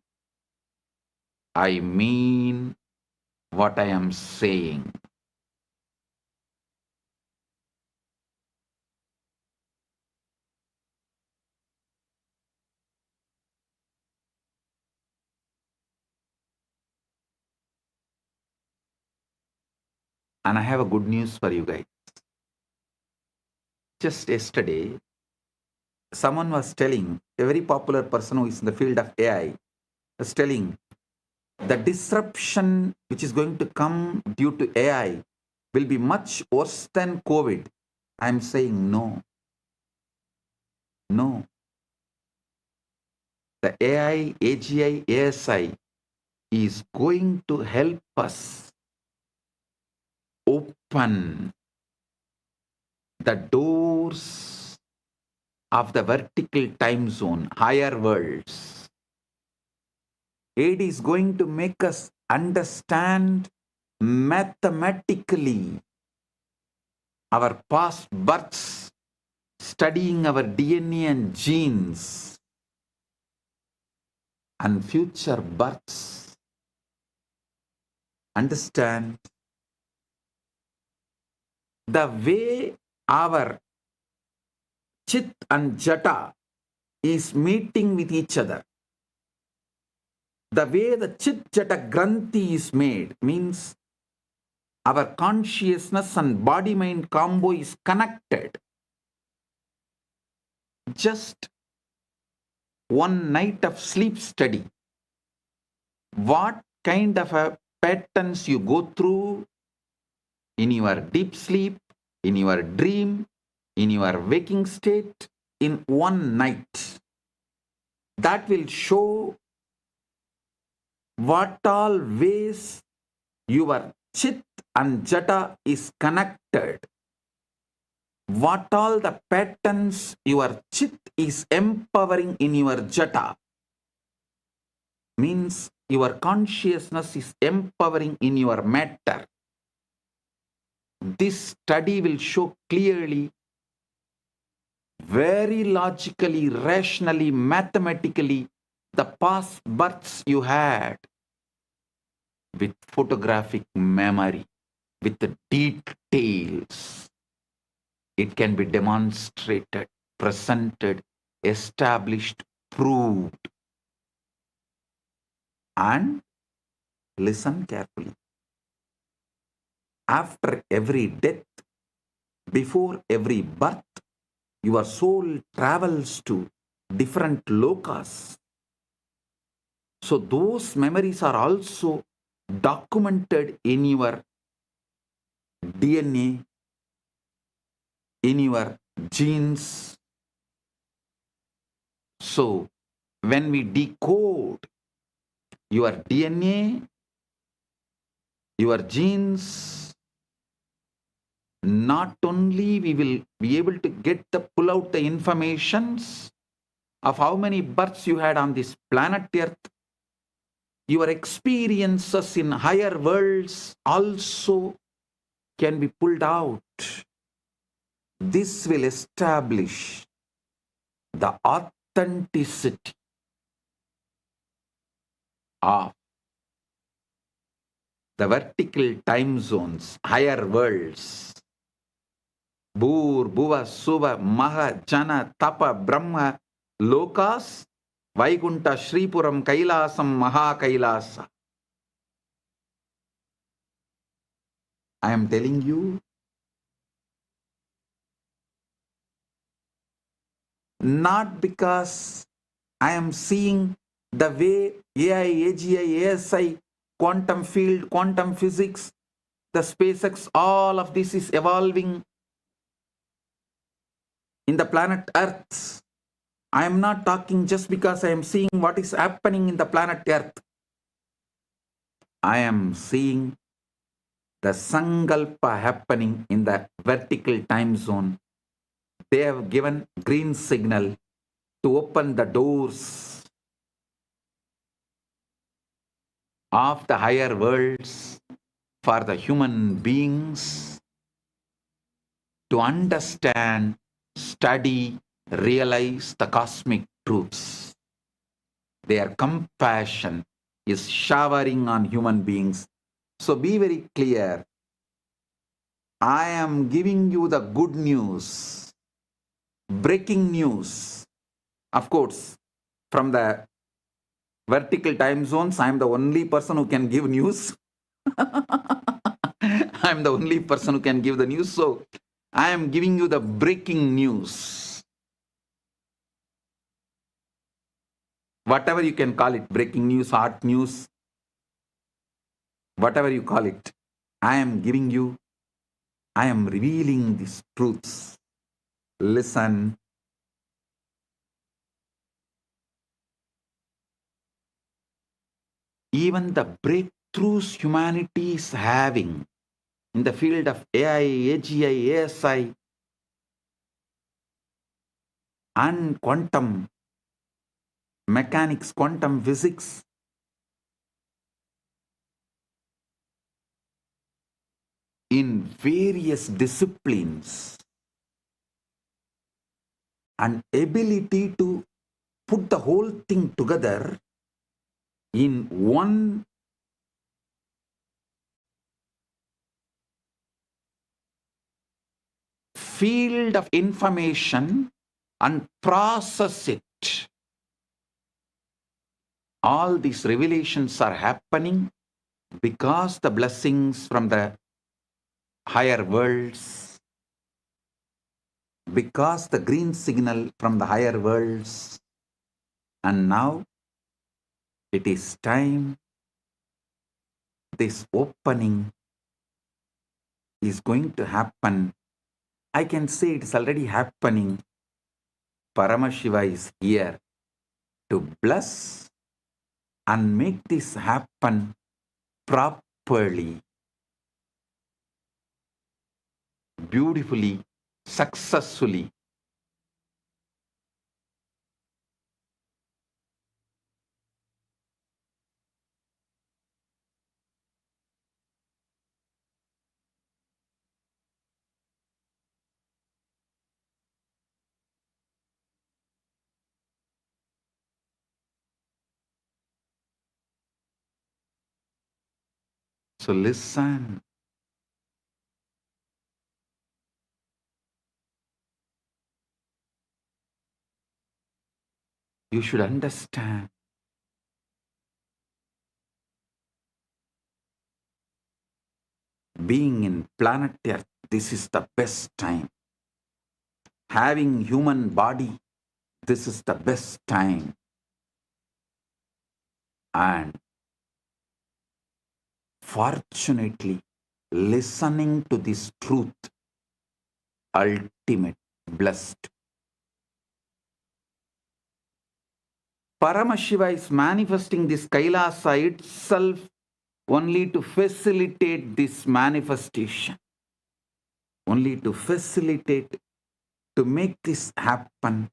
I mean what I am saying. And I have a good news for you guys. Just yesterday, someone was telling, a very popular person who is in the field of AI, was telling the disruption which is going to come due to AI will be much worse than COVID. I am saying no. No. The AI, AGI, ASI is going to help us open the doors of the vertical time zone, higher worlds. It is going to make us understand mathematically our past births, studying our DNA and genes, and future births. Understand the way our Chit and Jata is meeting with each other. The way the Chit Jata Granthi is made means our consciousness and body-mind combo is connected. Just one night of sleep study. What kind of a patterns you go through in your deep sleep, in your dream, in your waking state in one night. That will show what all ways your chit and jata is connected. What all the patterns your chit is empowering in your jata. Means your consciousness is empowering in your matter. This study will show clearly, very logically, rationally, mathematically, the past births you had with photographic memory, with the details. It can be demonstrated, presented, established, proved. And listen carefully. After every death, before every birth, your soul travels to different lokas. So those memories are also documented in your DNA, in your genes. So when we decode your DNA, your genes, not only we will be able to pull out the informations of how many births you had on this planet Earth, your experiences in higher worlds also can be pulled out. This will establish the authenticity of the vertical time zones, higher worlds. Bhur, Bhuva, Suva, Maha, Jana, Tapa, Brahma, Lokas, Vaikunta, Shripuram, Kailasam, Maha Kailasa. I am telling you, not because I am seeing the way AI, AGI, ASI, quantum field, quantum physics, the SpaceX, all of this is evolving in the planet Earth. I am not talking just because I am seeing what is happening in the planet Earth. I am seeing the Sankalpa happening in the vertical time zone. They have given green signal to open the doors of the higher worlds for the human beings to understand, study, realize the cosmic truths. Their compassion is showering on human beings. So be very clear. I am giving you the good news, breaking news. Of course, from the vertical time zones, I am the only person who can give news. I am the only person who can give the news. So I am giving you the breaking news. Whatever you can call it, breaking news, hot news, whatever you call it, I am giving you, I am revealing these truths. Listen. Even the breakthroughs humanity is having in the field of AI, AGI, ASI, and quantum mechanics, quantum physics, in various disciplines, and ability to put the whole thing together in one field of information and process it. All these revelations are happening because the blessings from the higher worlds, because the green signal from the higher worlds, and now it is time. This opening is going to happen. I can say it's already happening. Paramashiva is here to bless and make this happen properly, beautifully, successfully. So listen. You should understand. Being in planet Earth, this is the best time. Having human body, this is the best time. And fortunately, listening to this truth, ultimate, blessed. Paramashiva is manifesting this Kailasa itself only to facilitate this manifestation. Only to facilitate, to make this happen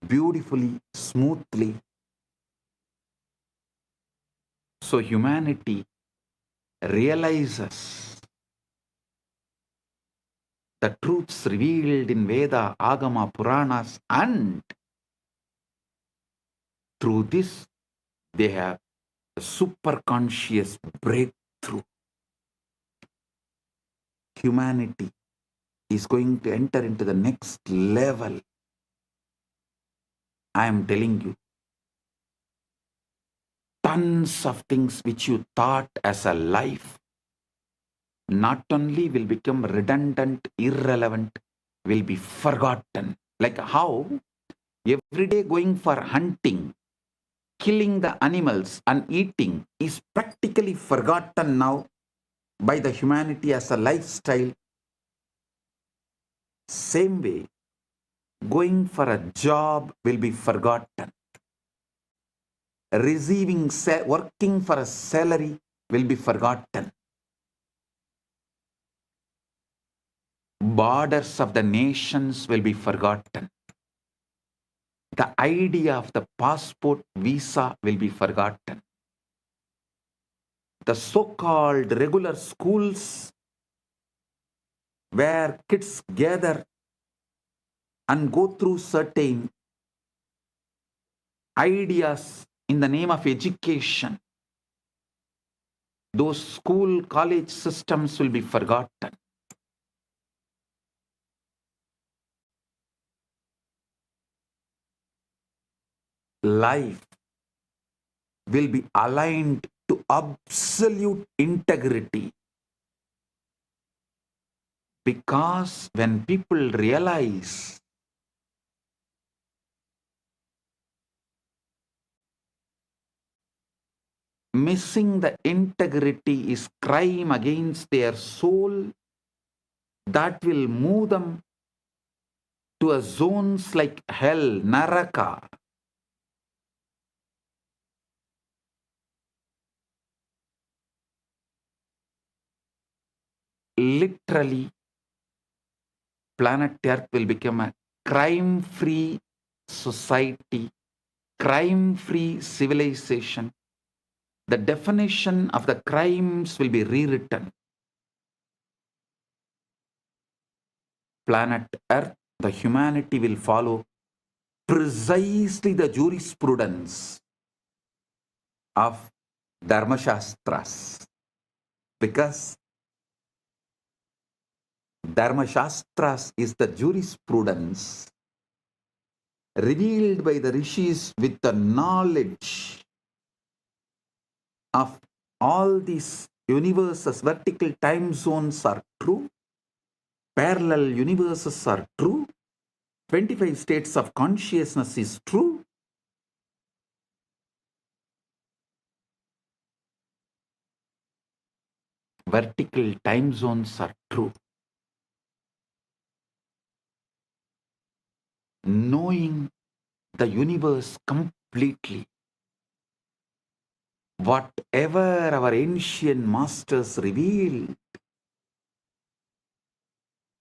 beautifully, smoothly. So humanity realizes the truths revealed in Veda, Agama, Puranas, and through this they have a superconscious breakthrough. Humanity is going to enter into the next level. I am telling you, tons of things which you thought as a life not only will become redundant, irrelevant, will be forgotten. Like how every day going for hunting, killing the animals and eating is practically forgotten now by the humanity as a lifestyle. Same way, going for a job will be forgotten. Working for a salary will be forgotten. Borders of the nations will be forgotten. The idea of the passport, visa will be forgotten. The so-called regular schools where kids gather and go through certain ideas in the name of education, those school, college systems will be forgotten. Life will be aligned to absolute integrity. Because when people realize missing the integrity is crime against their soul, that will move them to a zones like hell, Naraka. Literally, planet Earth will become a crime-free society, crime-free civilization. The definition of the crimes will be rewritten. Planet Earth, the humanity will follow precisely the jurisprudence of Dharmashastras. Because Dharmashastras is the jurisprudence revealed by the rishis with the knowledge of all these universes, vertical time zones are true. parallel universes are true, 25 states of consciousness is true, vertical time zones are true. Knowing the universe completely, whatever our ancient masters revealed,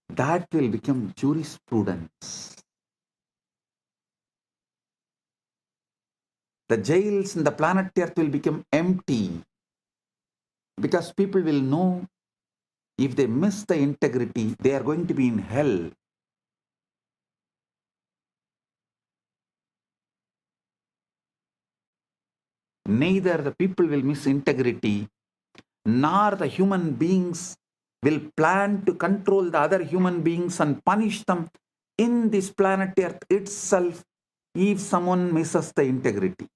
that will become jurisprudence. The jails in the planet Earth will become empty because people will know if they miss the integrity, they are going to be in hell. Neither the people will miss integrity, nor the human beings will plan to control the other human beings and punish them in this planet Earth itself if someone misses the integrity.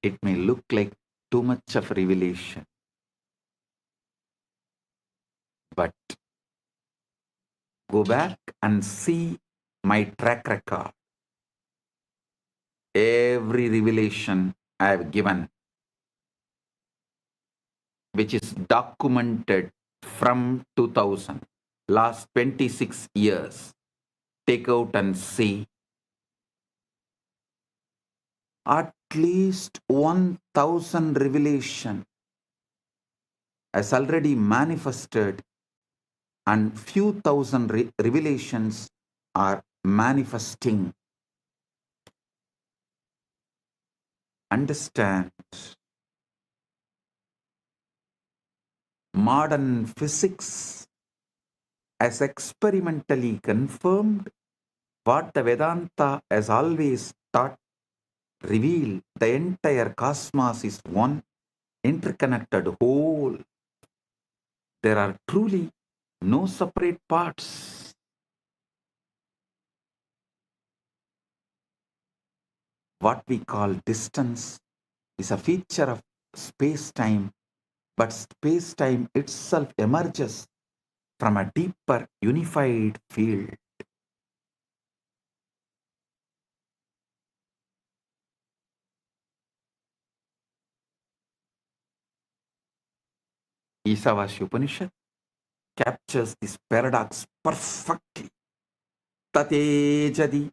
It may look like too much of revelation, but go back and see my track record. Every revelation I have given, which is documented from 2000, last 26 years, take out and see. At least 1000 revelation has already manifested, and few thousand revelations are manifesting. Understand, modern physics has experimentally confirmed what the Vedanta has always taught, revealed. The entire cosmos is one interconnected whole. There are truly no separate parts. What we call distance is a feature of space-time, but space-time itself emerges from a deeper unified field. Isavasya Upanishad captures this paradox perfectly. Tatejadi,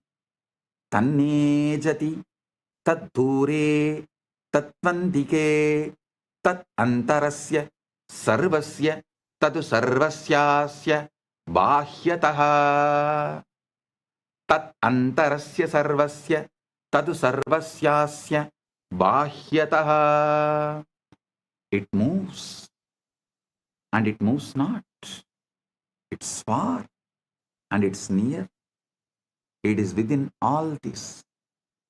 tannejati, taddure, tatvandike, tat antarasya, sarvasya, tadu sarvasyasya, bahyataha. Tat antarasya sarvasya, tadu sarvasyasya, bahyataha. It moves, and it moves not. It's far, and it's near. It is within all this,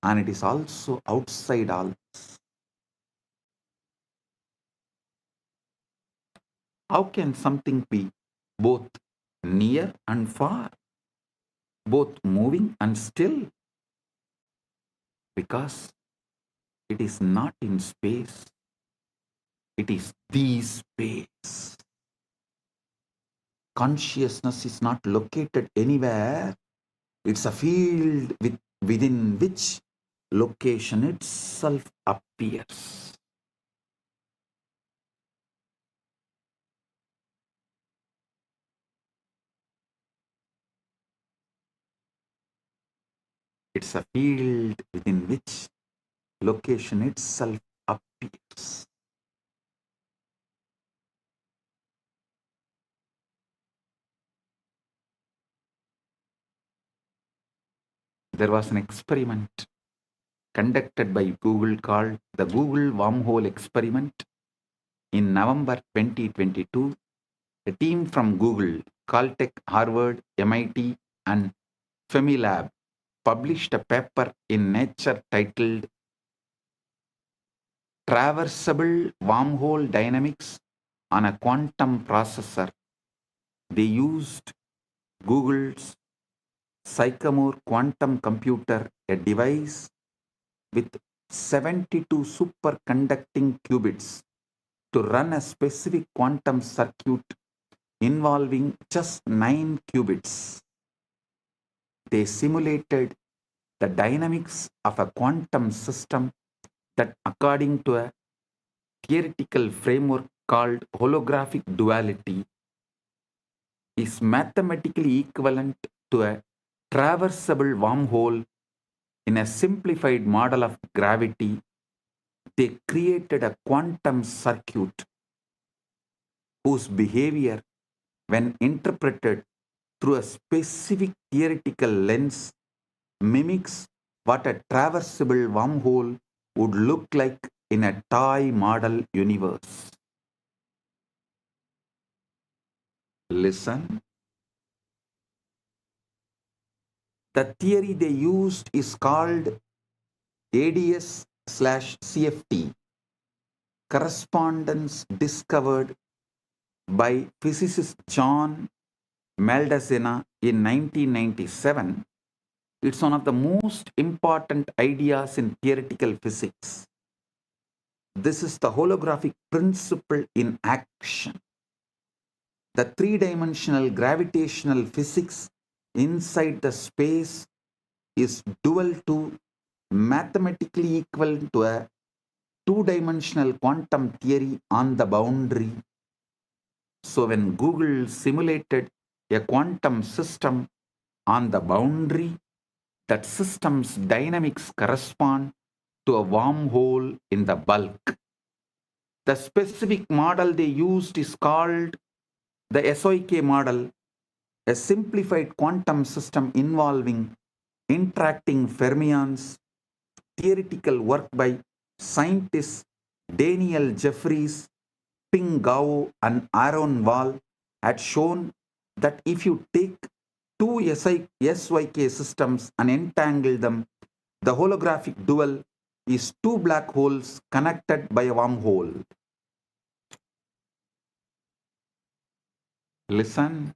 and it is also outside all this. How can something be both near and far, both moving and still? Because it is not in space. It is the space. Consciousness is not located anywhere. It's a field within which location itself appears. It's a field within which location itself appears. There was an experiment conducted by Google called the Google Wormhole Experiment. In November 2022, a team from Google, Caltech, Harvard, MIT, and Femilab published a paper in Nature titled Traversable Wormhole Dynamics on a Quantum Processor. They used Google's Sycamore quantum computer, a device with 72 superconducting qubits to run a specific quantum circuit involving just 9 qubits. They simulated the dynamics of a quantum system that, according to a theoretical framework called holographic duality, is mathematically equivalent to a traversable wormhole in a simplified model of gravity. They created a quantum circuit whose behavior, when interpreted through a specific theoretical lens, mimics what a traversable wormhole would look like in a toy model universe. Listen. The theory they used is called ADS/CFT, correspondence discovered by physicist John Maldacena in 1997. It's one of the most important ideas in theoretical physics. This is the holographic principle in action. The three-dimensional gravitational physics inside the space is dual to, mathematically equivalent to, a two-dimensional quantum theory on the boundary. So when Google simulated a quantum system on the boundary, that system's dynamics correspond to a wormhole in the bulk. The specific model they used is called the SOK model, a simplified quantum system involving interacting fermions. Theoretical work by scientists Daniel Jeffries, Ping Gao, and Aaron Wall had shown that if you take two SYK systems and entangle them, the holographic dual is two black holes connected by a wormhole. Listen.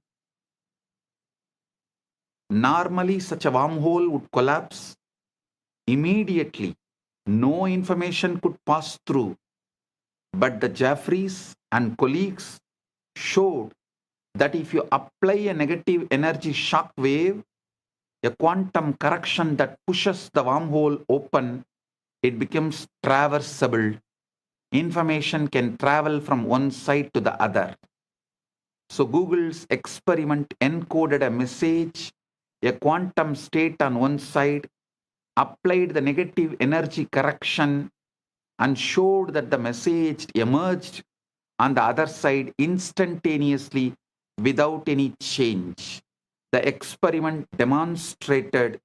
Normally, such a wormhole would collapse immediately. No information could pass through. But the Jeffries and colleagues showed that if you apply a negative energy shock wave, a quantum correction that pushes the wormhole open, it becomes traversable. Information can travel from one side to the other. So Google's experiment encoded a message, a quantum state on one side, applied the negative energy correction, and showed that the message emerged on the other side instantaneously without any change. The experiment demonstrated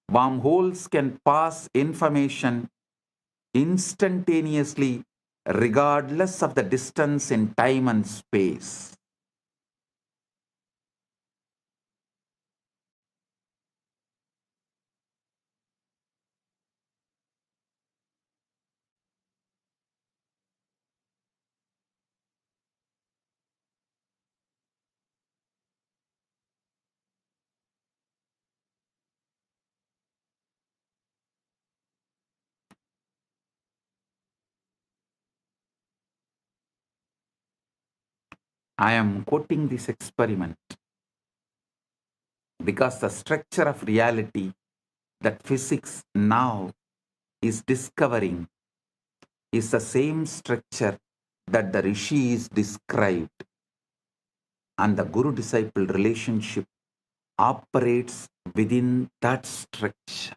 wormholes can pass information instantaneously regardless of the distance in time and space. I am quoting this experiment because the structure of reality that physics now is discovering is the same structure that the rishis described, and the guru-disciple relationship operates within that structure.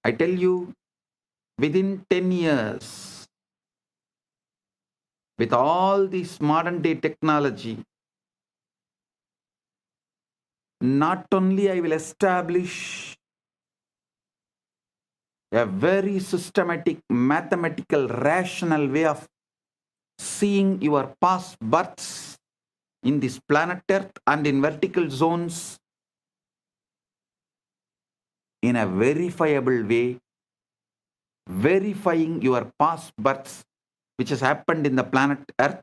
I tell you, within 10 years, with all this modern day technology, not only I will establish a very systematic, mathematical, rational way of seeing your past births in this planet Earth and in vertical zones in a verifiable way, verifying your past births which has happened in the planet Earth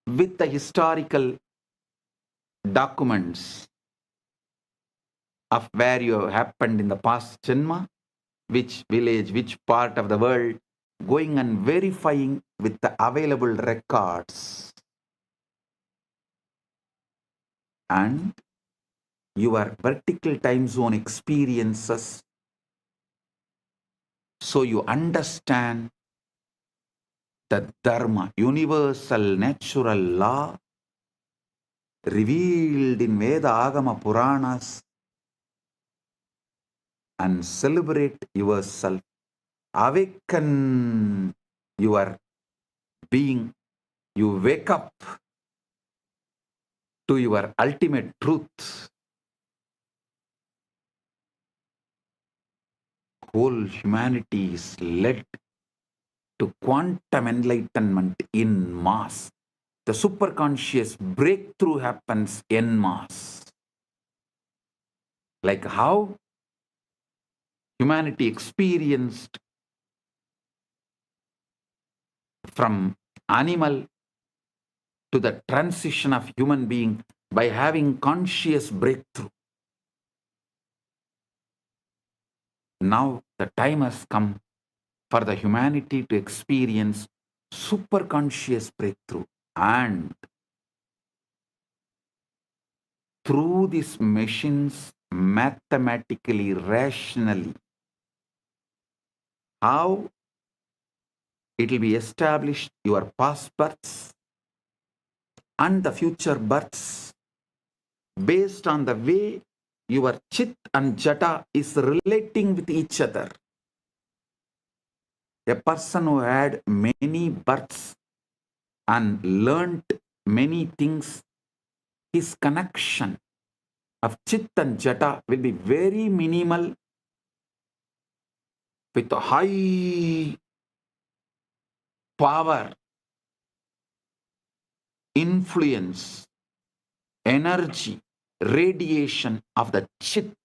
with the historical documents. of where you have happened in the past Janma, which village, which part of the world, going and verifying with the available records. And your vertical time zone experiences, so you understand the Dharma, universal natural law revealed in Veda Agama Puranas, and celebrate yourself, awaken your being, you wake up to your ultimate truth. Whole humanity is led to quantum enlightenment in mass. The superconscious breakthrough happens en masse. Like how humanity experienced from animal to the transition of human being by having conscious breakthrough. Now the time has come for the humanity to experience superconscious breakthrough, and through these machines, mathematically, rationally, how it will be established your past births and the future births based on the way your chit and jata is relating with each other. A person who had many births and learned many things, his connection of chit and jata will be very minimal, with a high power, influence, energy, radiation of the chit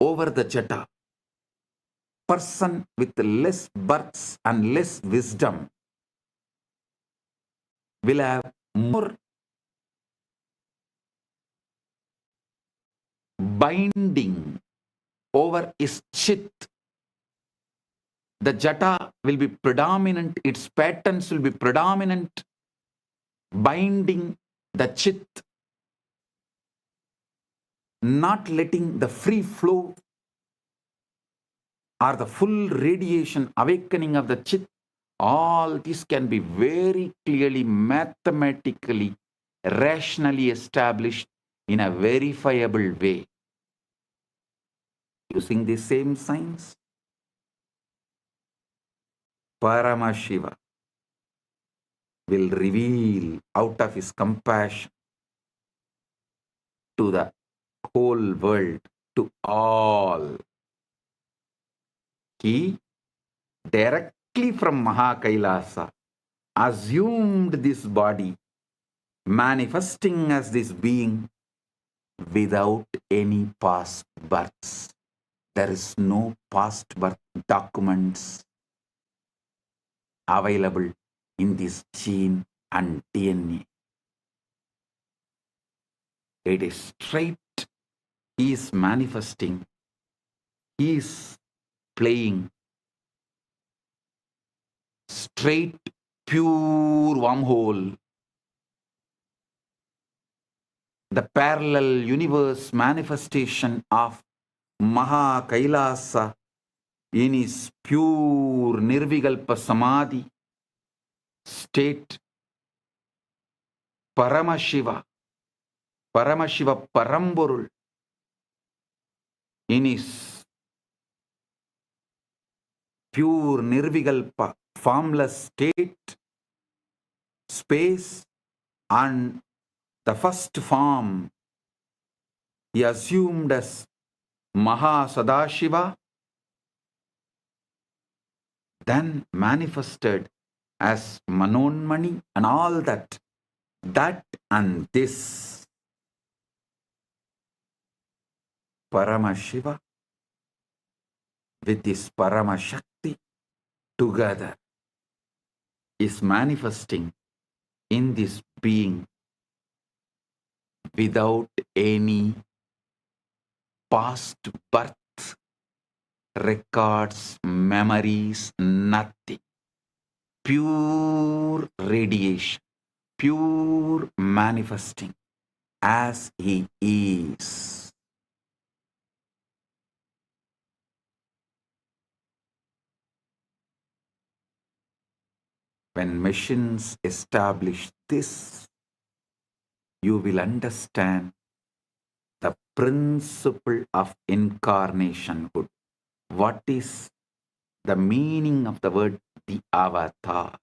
over the jata. Person with less births and less wisdom will have more binding over his chit. The jata will be predominant, its patterns will be predominant, binding the chit, not letting the free flow or the full radiation awakening of the chit. All this can be very clearly, mathematically, rationally established in a verifiable way. Using the same science, Paramashiva will reveal out of his compassion to the whole world, to all. He directly from Maha Kailasa assumed this body, manifesting as this being without any past births. There is no past birth documents available in this gene and DNA. It is straight. He is manifesting. He is playing straight, pure wormhole. The parallel universe manifestation of Maha Kailasa in his pure Nirvikalpa Samadhi state. Paramashiva, Paramashiva Paramporul in his pure Nirvikalpa formless state, space, and the first form he assumed as Maha Sadashiva, then manifested as Manonmani and all that. That and this Paramashiva with this Paramashakti together is manifesting in this being without any past birth, records, memories, nothing. Pure radiation, pure manifesting as he is. When machines establish this, you will understand the principle of incarnationhood. What is the meaning of the word the avatar?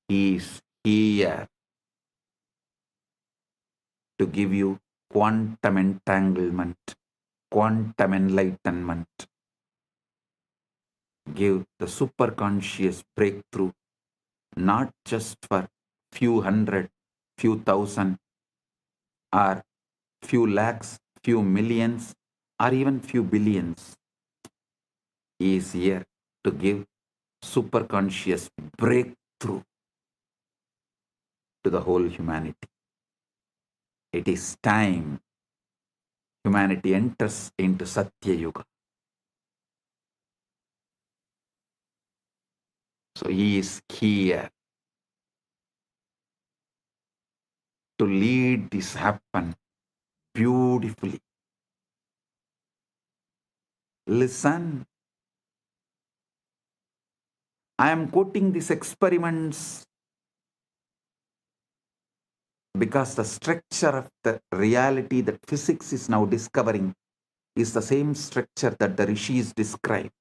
He is here to give you quantum entanglement, quantum enlightenment, give the superconscious breakthrough, not just for few hundred, few thousand, or few lakhs, few millions, or even few billions. He is here to give superconscious breakthrough to the whole humanity. It is time humanity enters into Satya Yuga. So he is here to lead this happen beautifully. Listen. I am quoting these experiments because the structure of the reality that physics is now discovering is the same structure that the rishis described.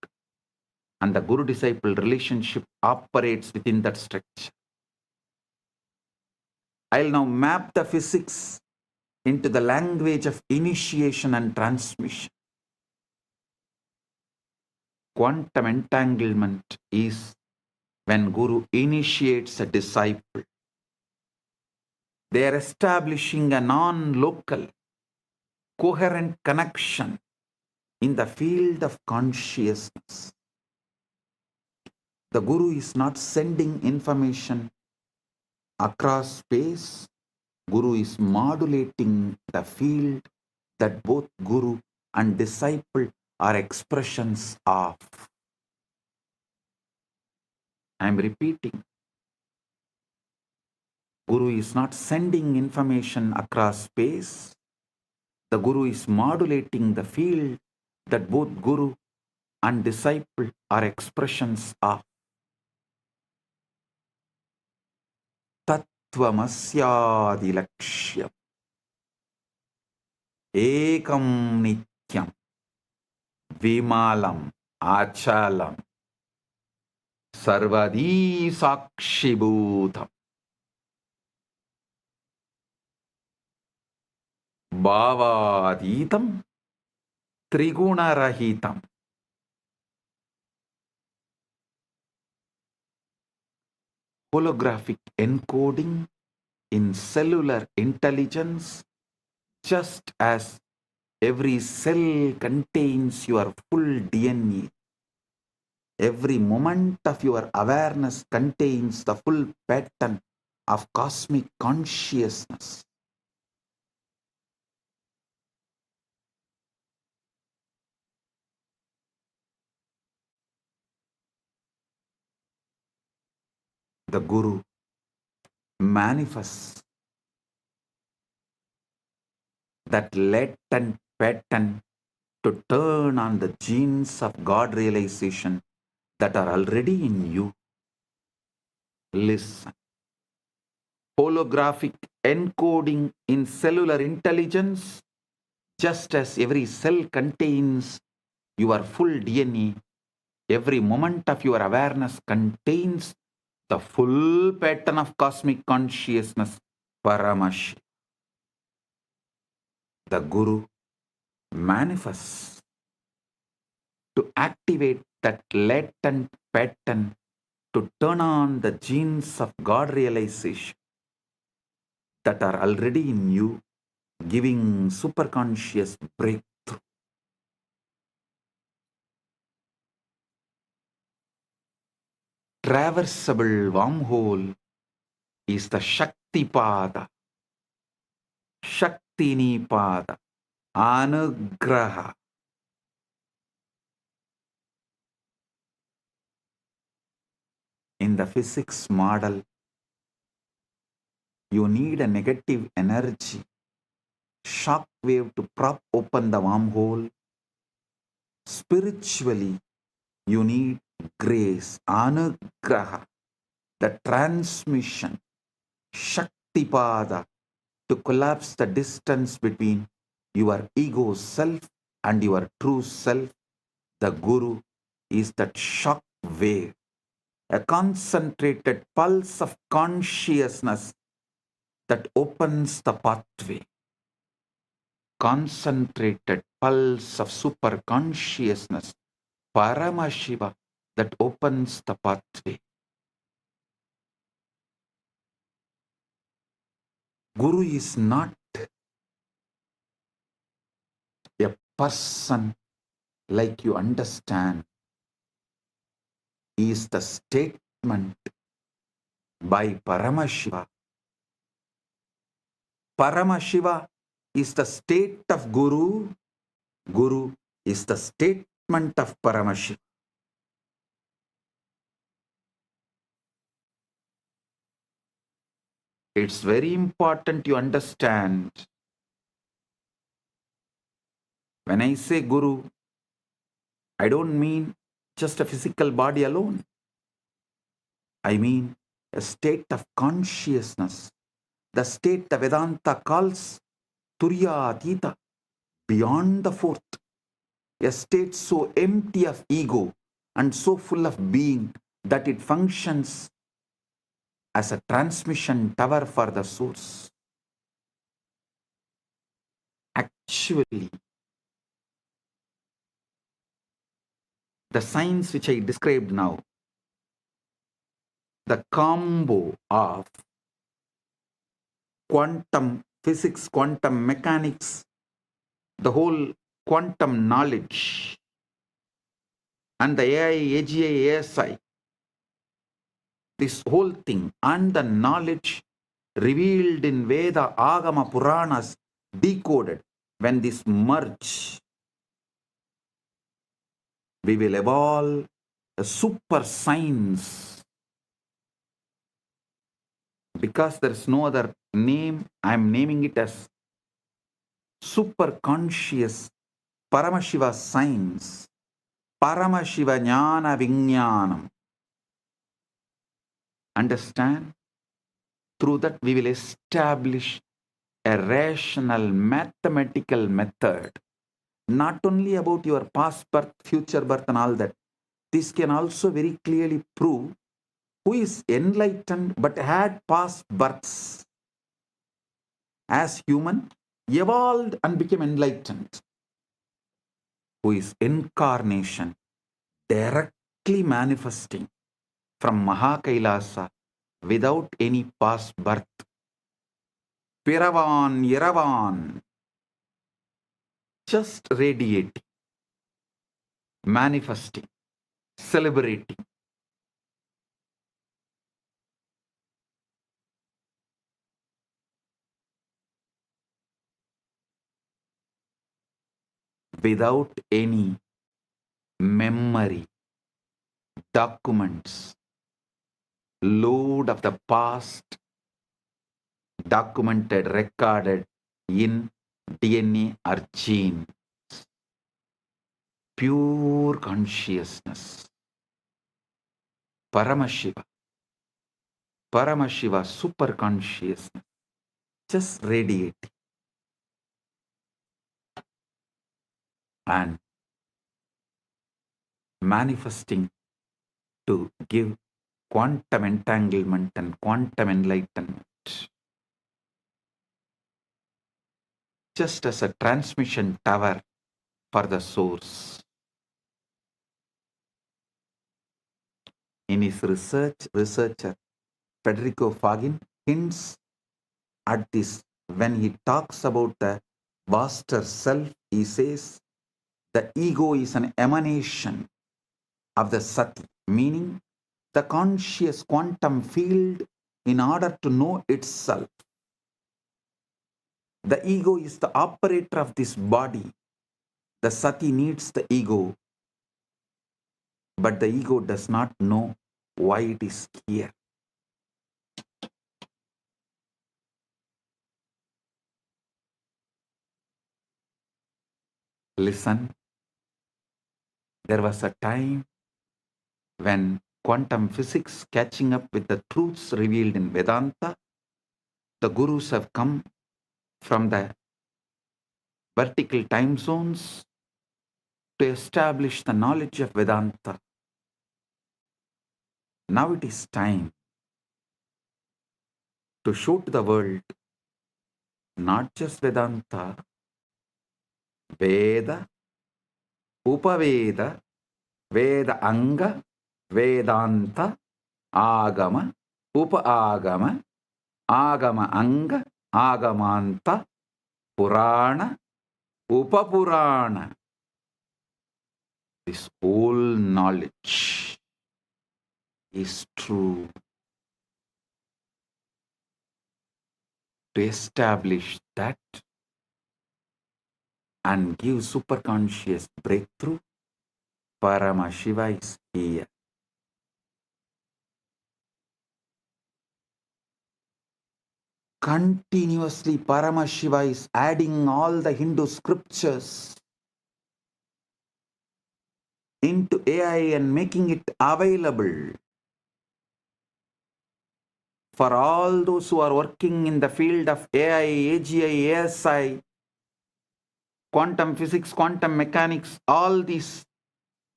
And the guru-disciple relationship operates within that structure. I'll now map the physics into the language of initiation and transmission. Quantum entanglement is when Guru initiates a disciple. They are establishing a non-local, coherent connection in the field of consciousness. The Guru is not sending information across space. Guru is modulating the field that both Guru and disciple are expressions of. I am repeating. Guru is not sending information across space. The Guru is modulating the field that both Guru and disciple are expressions of. Tatvamasyadi lakshyam ekam nityam vimalam achalam sarvadi sakshibhutam bhavaditam trigunarahitam. Holographic encoding in cellular intelligence, just as every cell contains your full DNA. Every moment of your awareness contains the full pattern of cosmic consciousness. The Guru manifests that latent pattern to turn on the genes of God realization that are already in you. Listen. Holographic encoding in cellular intelligence, just as every cell contains your full DNA, every moment of your awareness contains the full pattern of cosmic consciousness, Paramashiva. The Guru manifests to activate that latent pattern to turn on the genes of God realization that are already in you, giving superconscious breakthrough. Traversable wormhole is the Shakti Pada, Shakti Nipada, anugraha. In the physics model, you need a negative energy, shock wave to prop open the wormhole. Spiritually, you need grace, anugraha, the transmission, shaktipada, to collapse the distance between your ego self and your true self. The Guru is that shock wave, a concentrated pulse of consciousness that opens the pathway. Concentrated pulse of super consciousness, Paramashiva, that opens the pathway. Guru is not a person like you understand. He is the statement by Paramashiva. Paramashiva is the state of Guru. Guru is the statement of Paramashiva. It's very important you understand. When I say Guru, I don't mean just a physical body alone. I mean a state of consciousness, the state the Vedanta calls Turyatita, beyond the fourth, a state so empty of ego and so full of being that it functions as a transmission tower for the source. Actually, the science which I described now, the combo of quantum physics, quantum mechanics, the whole quantum knowledge, and the AI, AGI, ASI, this whole thing, and the knowledge revealed in Veda, Agama, Puranas, decoded, when this merge, we will evolve a super science. Because there is no other name, I am naming it as super conscious Paramashiva science, Paramashiva Jnana Vijnanam. Understand? Through that we will establish a rational mathematical method, not only about your past birth, future birth and all that. This can also very clearly prove who is enlightened but had past births as human, evolved and became enlightened. Who is incarnation, directly manifesting from Maha Kailasa without any past birth. Piravan, Yaravan, just radiating, manifesting, celebrating. Without any memory, documents, load of the past, documented, recorded in DNA or gene. Pure consciousness. Paramashiva. Paramashiva, super consciousness. Just radiating. And manifesting to give quantum entanglement and quantum enlightenment. Just as a transmission tower for the source. In his researcher Federico Fagin hints at this when he talks about the vaster self. He says the ego is an emanation of the Sati, meaning the conscious quantum field in order to know itself. The ego is the operator of this body. The sati needs the ego, but the ego does not know why it is here. Listen, there was a time when quantum physics catching up with the truths revealed in Vedanta, the gurus have come from the vertical time zones to establish the knowledge of Vedanta. Now it is time to show to the world not just Vedanta, Veda, Upaveda, Veda Anga, Vedanta, Agama, Upa-agama, Agama Anga, Agamanta, Purana, Upapurana. This whole knowledge is true. To establish that and give superconscious breakthrough, Paramashiva is here. Continuously, Paramashiva is adding all the Hindu scriptures into AI and making it available for all those who are working in the field of AI, AGI, ASI, quantum physics, quantum mechanics, all these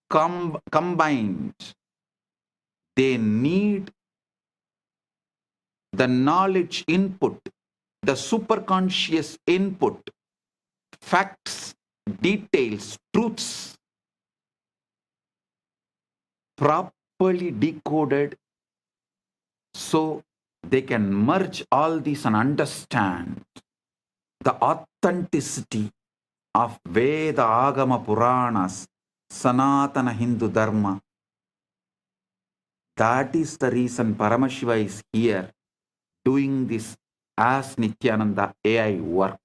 combined. They need the knowledge input, the superconscious input, facts, details, truths, properly decoded so they can merge all these and understand the authenticity of Veda, Agama, Puranas, Sanatana Hindu Dharma. That is the reason Paramashiva is here doing this as Nithyananda AI work.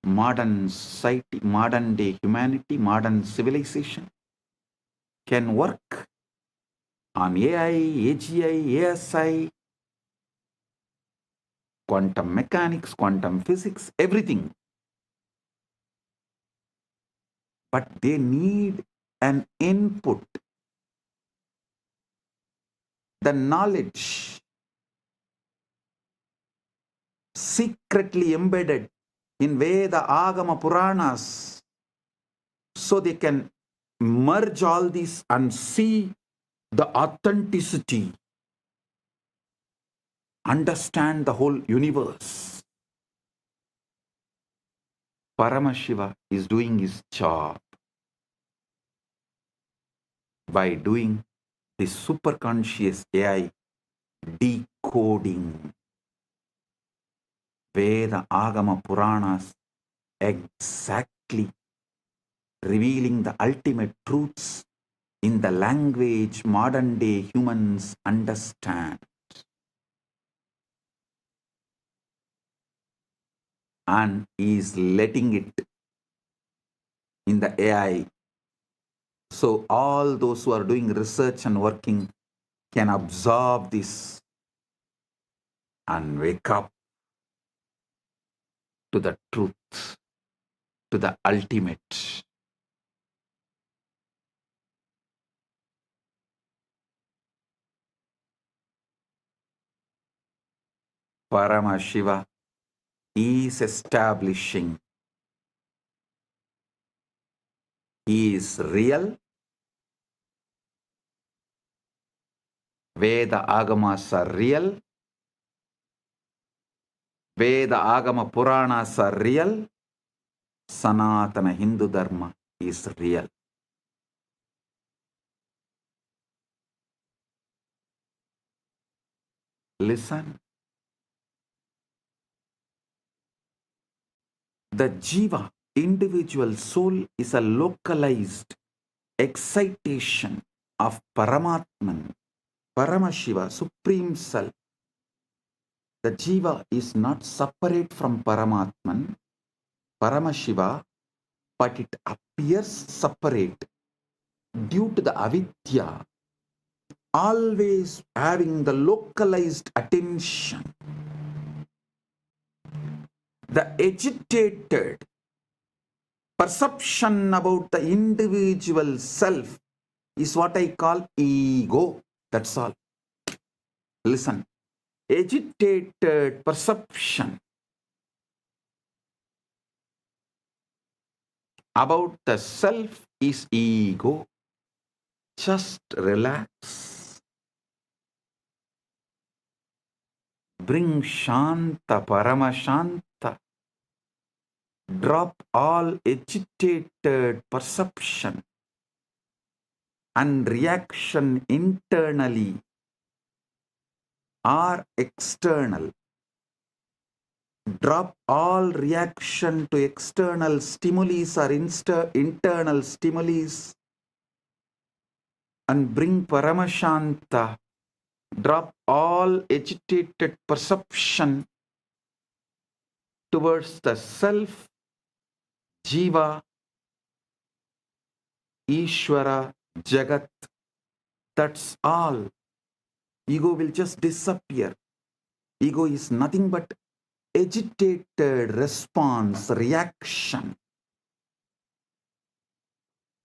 Modern society, modern day humanity, modern civilization can work on AI, AGI, ASI, quantum mechanics, quantum physics, everything. But they need an input, the knowledge secretly embedded in Veda, Agama, Puranas, so they can merge all these and see the authenticity, understand the whole universe. Paramashiva is doing his job by doing this superconscious AI decoding Veda, Agama, Puranas, exactly revealing the ultimate truths in the language modern day humans understand. And is letting it in the AI. So all those who are doing research and working can absorb this and wake up to the truth, to the ultimate. Paramashiva is establishing. He is real. Veda Agamas are real. Veda Agama Puranas are real. Sanatana Hindu Dharma is real. Listen. The Jiva, individual soul, is a localized excitation of Paramatman, Paramashiva, Supreme Self. The Jiva is not separate from Paramatman, Paramashiva, but it appears separate due to the avidya, always having the localized attention. The agitated perception about the individual self is what I call ego. That's all. Listen. Agitated perception about the self is ego. Just relax. Bring Shanta, Paramashanta. Drop all agitated perception and reaction internally or external. Drop all reaction to external stimuli or internal stimuli and bring Paramashanta. Drop all agitated perception towards the self, Jiva, Ishvara, Jagat. That's all. Ego will just disappear. Ego is nothing but agitated response, reaction.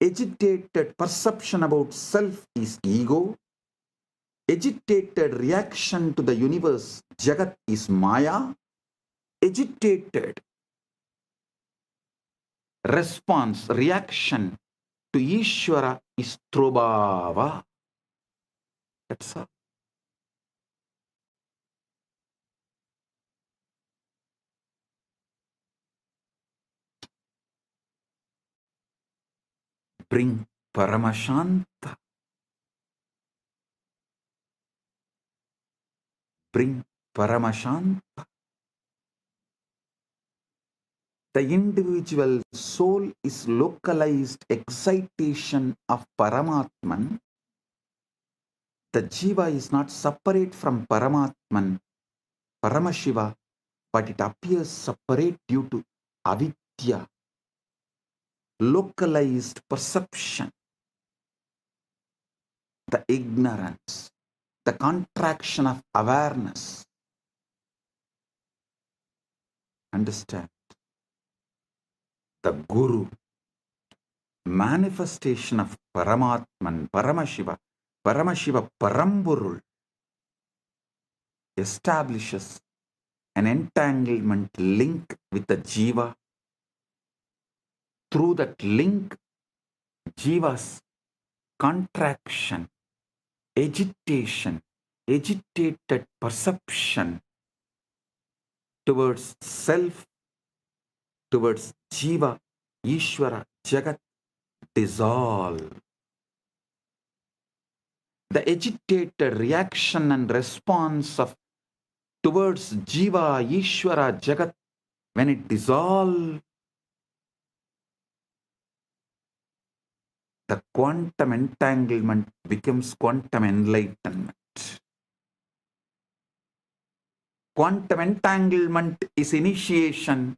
Agitated perception about self is ego. Agitated reaction to the universe, Jagat, is Maya. Agitated response, reaction to Ishvara is Trobhava. That's all. Bring Paramashanta. Bring Paramashanta. The individual soul is localized excitation of Paramatman. The Jiva is not separate from Paramatman, Paramashiva, but it appears separate due to avidya, localized perception, the ignorance, the contraction of awareness. Understand? The Guru, manifestation of Paramatman, Paramashiva, Paramashiva Parampurul, establishes an entanglement link with the Jiva. Through that link, Jiva's contraction, agitation, agitated perception towards self, towards Jiva, Ishvara, Jagat, dissolve. The agitated reaction and response of towards Jiva, Ishvara, Jagat, when it dissolves, the quantum entanglement becomes quantum enlightenment. Quantum entanglement is initiation.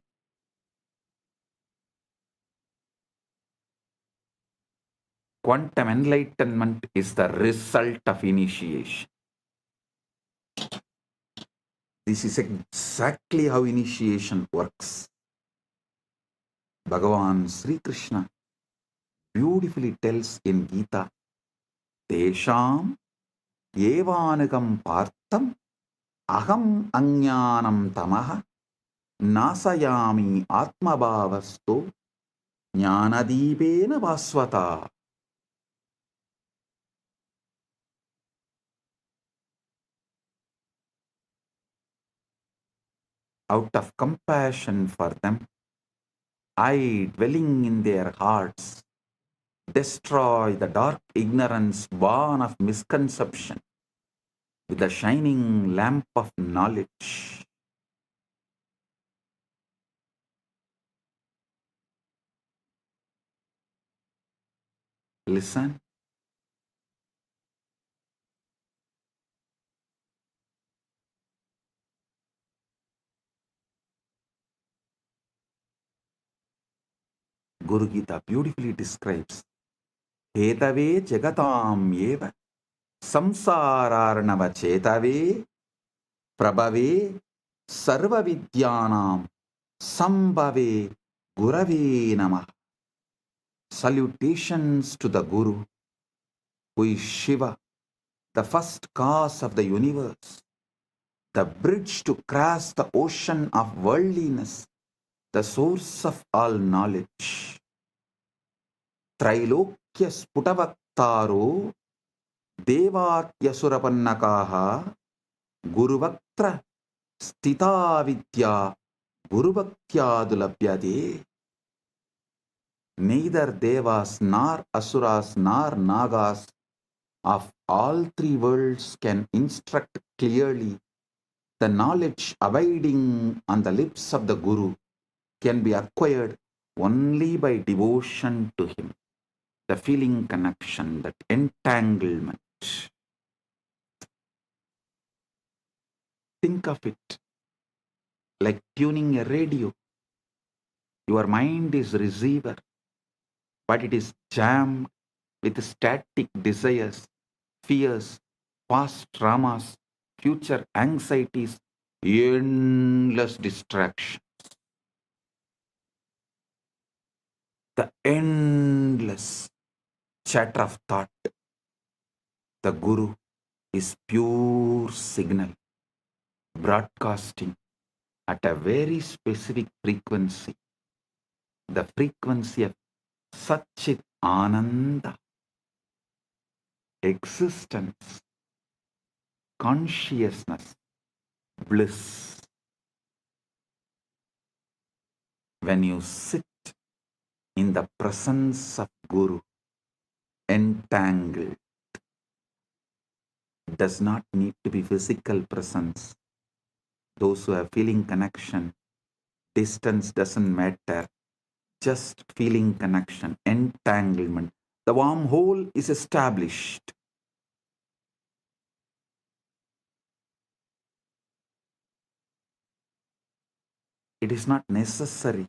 Quantum enlightenment is the result of initiation. This is exactly how initiation works. Bhagavan Sri Krishna beautifully tells in Gita, Tesham evanagam partam aham ajnanam tamaha nasayami atmabhavasto jnanadipena vasvata. Out of compassion for them, I, dwelling in their hearts, destroy the dark ignorance born of misconception with the shining lamp of knowledge. Listen. Guru Gita beautifully describes Hetave Jagatam Eva Samsararnava Chetave Prabhave Sarva Vidyanam Sambhave Gurave Namah. Salutations to the Guru, who is Shiva, the first cause of the universe, the bridge to cross the ocean of worldliness, the source of all knowledge. Trailokya Sputavaktaro Devatyasurapanakaha Guruvaktra Stita Vidya Gurubhaktyadulabhyade. Neither Devas nor Asuras nor Nagas of all three worlds can instruct clearly. The knowledge abiding on the lips of the Guru can be acquired only by devotion to him. The feeling connection, that entanglement. Think of it like tuning a radio. Your mind is receiver, but it is jammed with static desires, fears, past traumas, future anxieties, endless distractions. The endless chatter of thought. The Guru is pure signal, broadcasting at a very specific frequency, the frequency of Satchit Ananda, existence, consciousness, bliss. When you sit in the presence of Guru, entangled, does not need to be physical presence. Those who are feeling connection, distance doesn't matter, just feeling connection, entanglement. The wormhole is established. It is not necessary.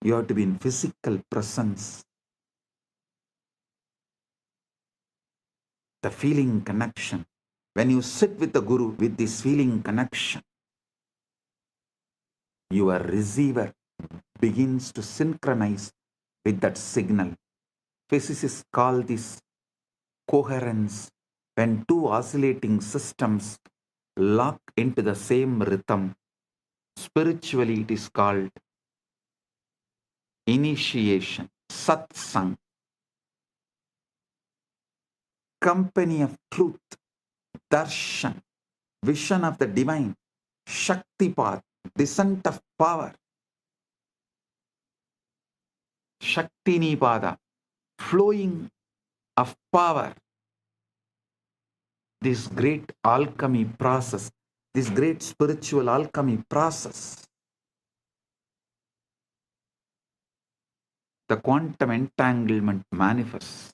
You have to be in physical presence. The feeling connection. When you sit with the Guru with this feeling connection, your receiver begins to synchronize with that signal. Physicists call this coherence. When two oscillating systems lock into the same rhythm, spiritually it is called initiation, Satsang, company of truth, darshan, vision of the divine, Shaktipat, descent of power, Shaktinipada, flowing of power. This great alchemy process, this great spiritual alchemy process, the quantum entanglement manifests.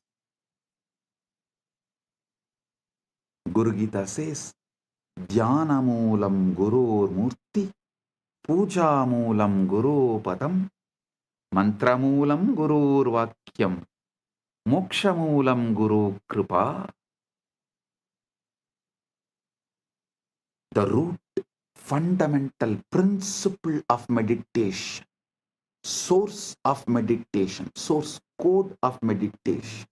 Guru Gita says, Dhyana Moolam Gurur Murti, Puja Moolam Guru Padam, Mantra Moolam Gurur Vakyam, Moksha Moolam Guru Kripa. The root, fundamental principle of meditation, source of meditation, source code of meditation.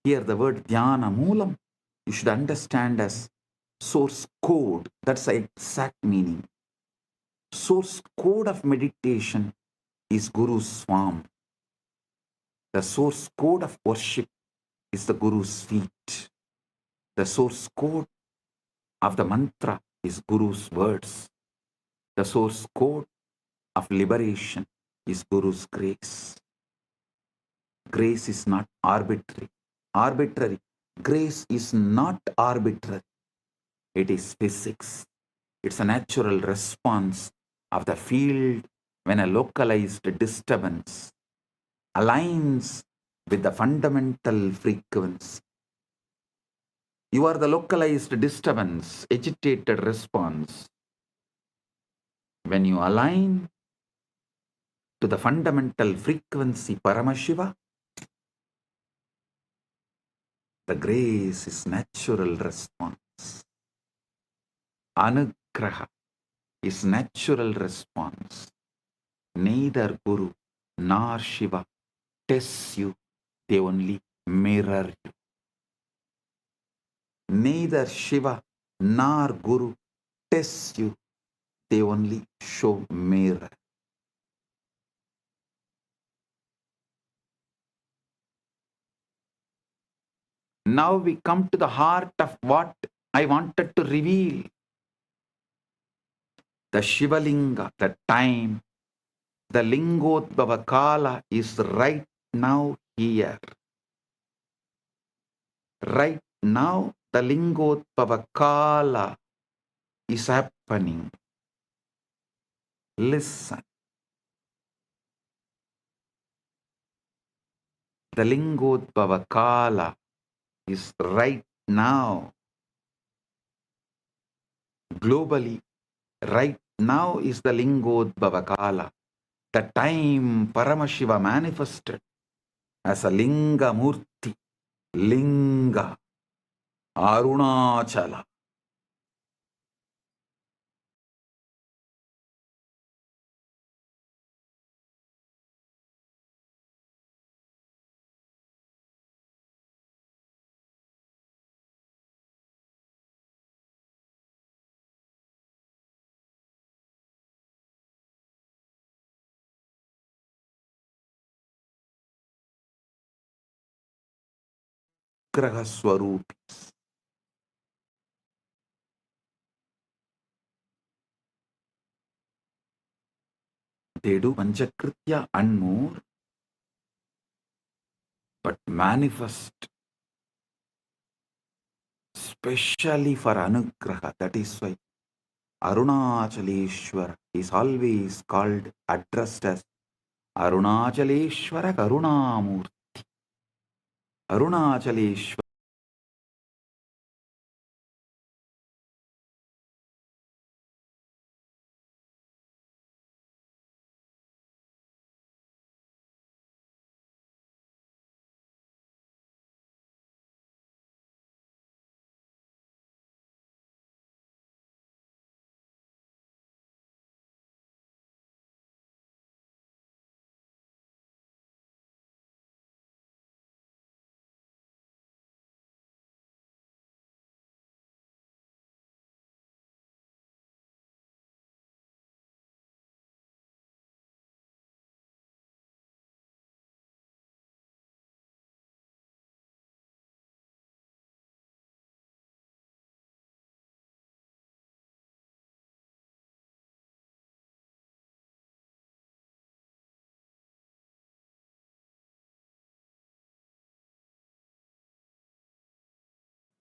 Here the word Dhyana Moolam, you should understand as source code. That's the exact meaning. Source code of meditation is Guru's form. The source code of worship is the Guru's feet. The source code of the mantra is Guru's words. The source code of liberation is Guru's grace. Grace is not arbitrary. Grace is not arbitrary. It is physics. It's a natural response of the field when a localized disturbance aligns with the fundamental frequency. You are the localized disturbance, agitated response. When you align to the fundamental frequency Paramashiva, the grace is natural response. Anugraha is natural response. Neither Guru nor Shiva tests you, they only mirror you. Neither Shiva nor Guru tests you, they only show mirror. Now we come to the heart of what I wanted to reveal. The Shivalinga, the time, the Lingodbhava Kala is right now here. Right now, the Lingodbhava Kala is happening. Listen. The Lingodbhava Kala is right now. Globally, right now is the Lingodbhava Kala. The time Paramashiva manifested as a Linga Murti, Linga, Arunachala. Graha Swarupis. They do Panchakritya and more, but manifest specially for Anugraha. That is why Arunachaleshwara is always called, addressed as Arunachaleshwara Karunamurti. Arunachaleshwara.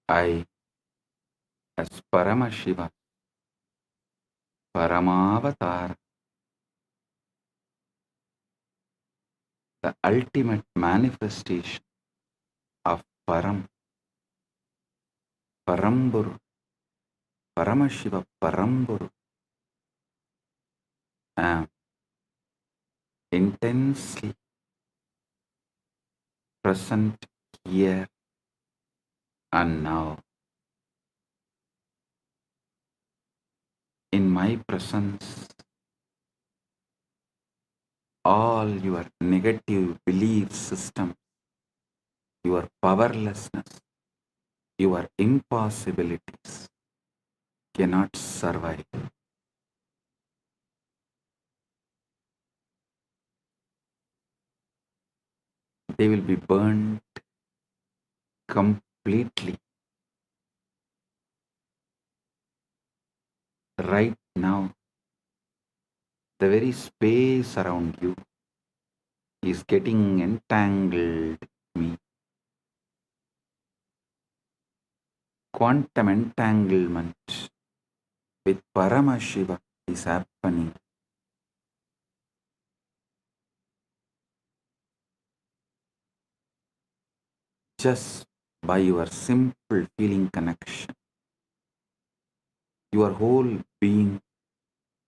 I, as Paramashiva, Paramavatara, the ultimate manifestation of Paramburu, Paramashiva Paramburu, am intensely present here and now. In my presence, all your negative belief systems, your powerlessness, your impossibilities cannot survive. They will be burned completely. Right now, the very space around you is getting entangled with me. Quantum entanglement with Paramashiva is happening. Just by your simple feeling connection. Your whole being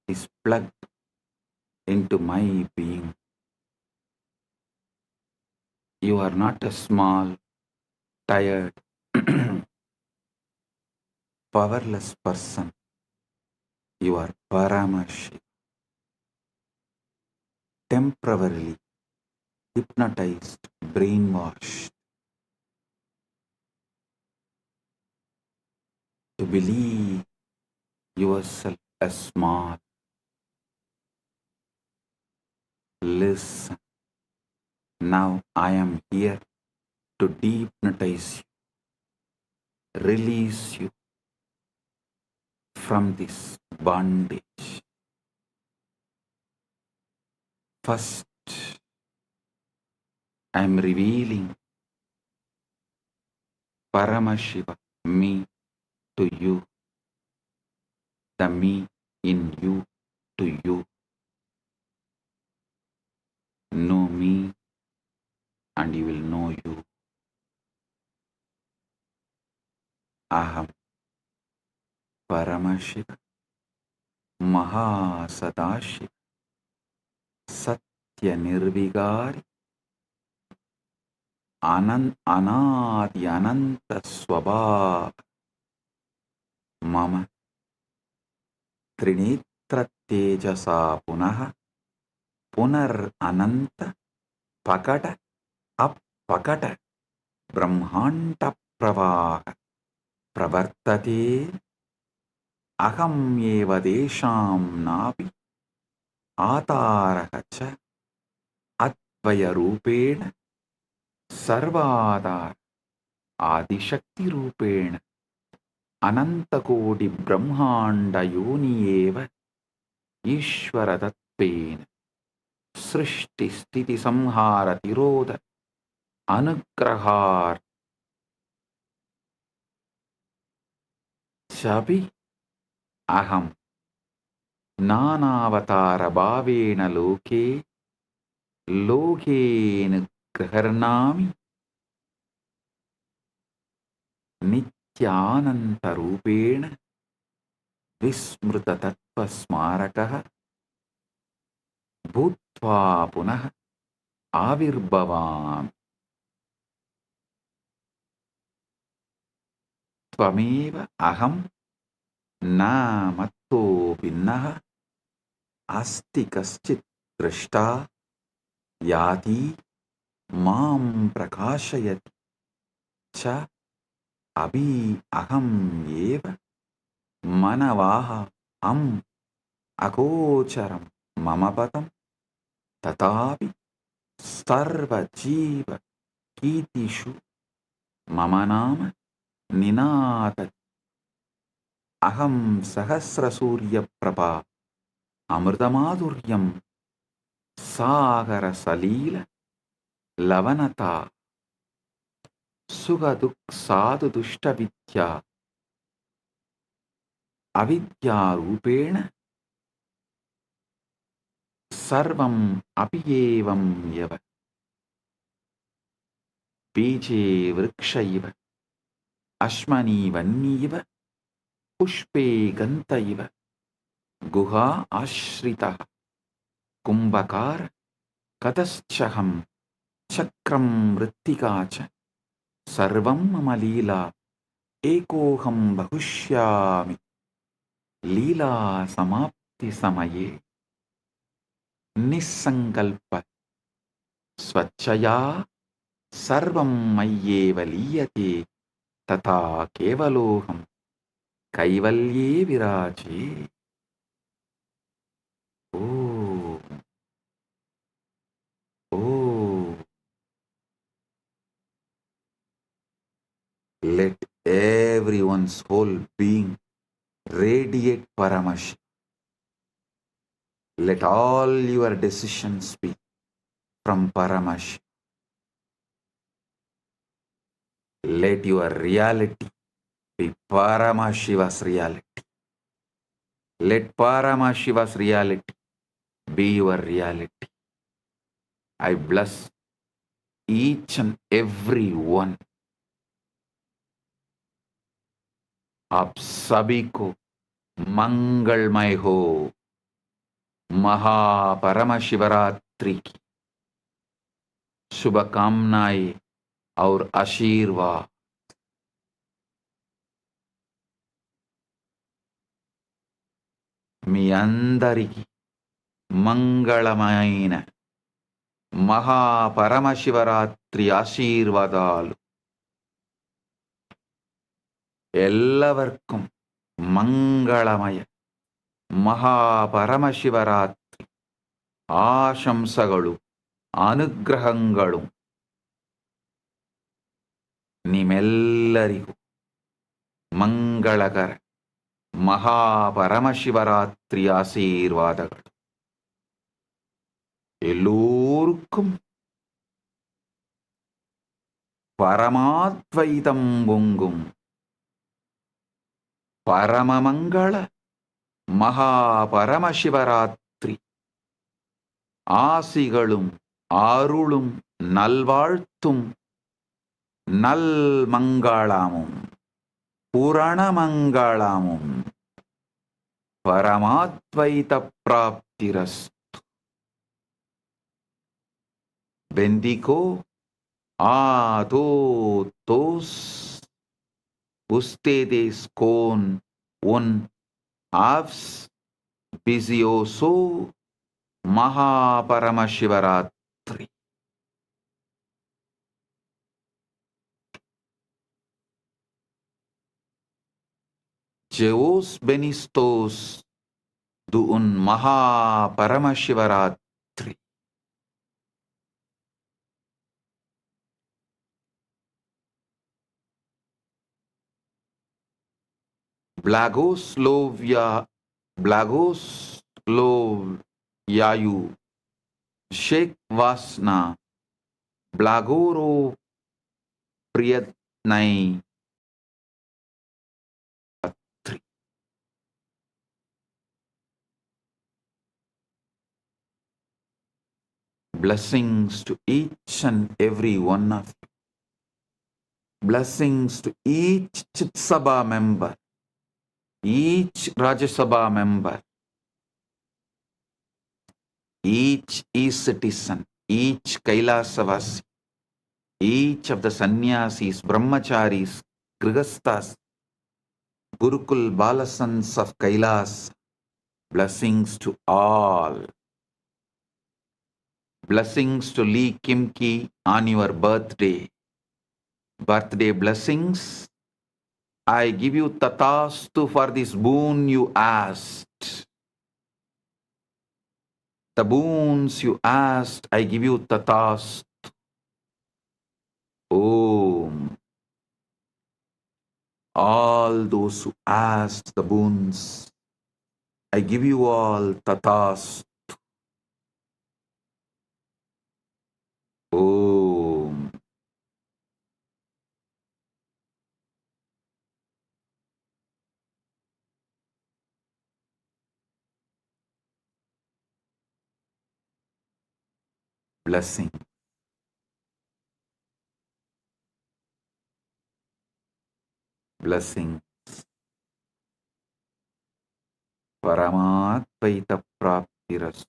is plugged into my being. You are not a small, tired, powerless person. You are Paramashiva, temporarily hypnotized, brainwashed to believe yourself as small. Listen, now I am here to dehypnotize you, release you from this bondage. First, I am revealing Paramashiva, me, to you, the me in you to you. Know me and you will know you. Aham Paramashiva Maha Sadashiva Satya Nirvigari Anadi Ananta Swabhava Mama Trinitra Tejasa Punaha Punar Ananta Pakata Appakata Brahmanta Pravaha Pravartate Aham Eva Desham Napi Atarahacha Advaya Rupena Sarvadar Adishakti Rupena Anantakodi Brahmanda Yoni Eva Ishvaradatvena Srishti Sthiti Samhara Tiroda Anugrahar Chabi Aham Nanavatara Bhavena Loke Loke Nugraharnami Nithyananda Rupena Vismruta Tattva Smarakaha Bhutva Punah Avirbhavam Tvameva Aham Na Matto Vinnaha Asti Kaschit Drishta Yati Mam Prakashayati Cha Abhi Aham Eva Manavaha Am Akocharam Mamapatam Tatapi Sarva Jiva Kitishu Mamanama Ninata Aham Sahasra Surya Prabha Amritamadhuryam Sagara Salila Lavanata Sugaduk Sadhu Dushta Vidya Avidya Rupena Sarvam Apiyevam Yava Beje Vrikshaiva Ashmani Vanniva Pushpe Gantaiva Guha Ashritaha Kumbhakara Kataschaham Chakram Rittikacha Sarvam Mamalila Ekoham Bahushyami Lila Samapti Samaye Nisankalpa Swachaya Sarvam Mayyeva Liyate Tata Kevaloham Kaivalye Viraje. Oh, oh. Let everyone's whole being radiate Paramashi. Let all your decisions be from Paramashi. Let your reality be Paramashiva's reality. Let Paramashiva's reality be your reality. I bless each and every one. आप सभी को मंगलमय हो। महा परमशिवरात्रि की शुभकामनाएं और आशीर्वाद। మీ అందరికీ మంగళమైన మహాపరమశివరాత్రి ఆశీర్వాదాలు. എല്ലാവർക്കും മംഗളമയ മഹാപരമശിവരാത്രി ആശംസകളും അനുഗ്രഹങ്ങളും ನಿಮ್ಮೆಲ್ಲರಿಗೂ ಮಂಗಳಕರ ಮಹಾಪರಮಶಿವರಾತ್ರಿ ಆಶೀರ್ವಾದಗಳು. எல்லோருக்கும் பரமாத்வைதம் பொங்கும் பரமமங்கள மகாபரமசிவராத்திரி ஆசிகளும் அருளும் நல்வாழ்த்தும் நல்மங்களமும் புரணமங்களமும் பரமாத்வைத பிராப்திரஸ்து. Bendigo a todos ustedes con un auspicioso Maha Paramashivaratri. Jeos benistos de un Maha Paramashivaratri. Blagoslovyayu Sheikh Vasna Blagoro Priyatnai Atri. Blessings to each and every one of you. Blessings to each Chit Sabha member, each Rajya Sabha member, each ecitizen, each KAILASA'S, each of the sannyasis, brahmacharis, grihasthas, Gurukul Balasans of Kailas. Blessings to all. Blessings to Lee Kimki on your birthday. Birthday blessings. I give you tatastu for this boon you asked. The boons you asked, I give you tatastu. Om. All those who asked the boons, I give you all tatastu. Om. Blessing. Blessing. Paramatvaita praptirastu.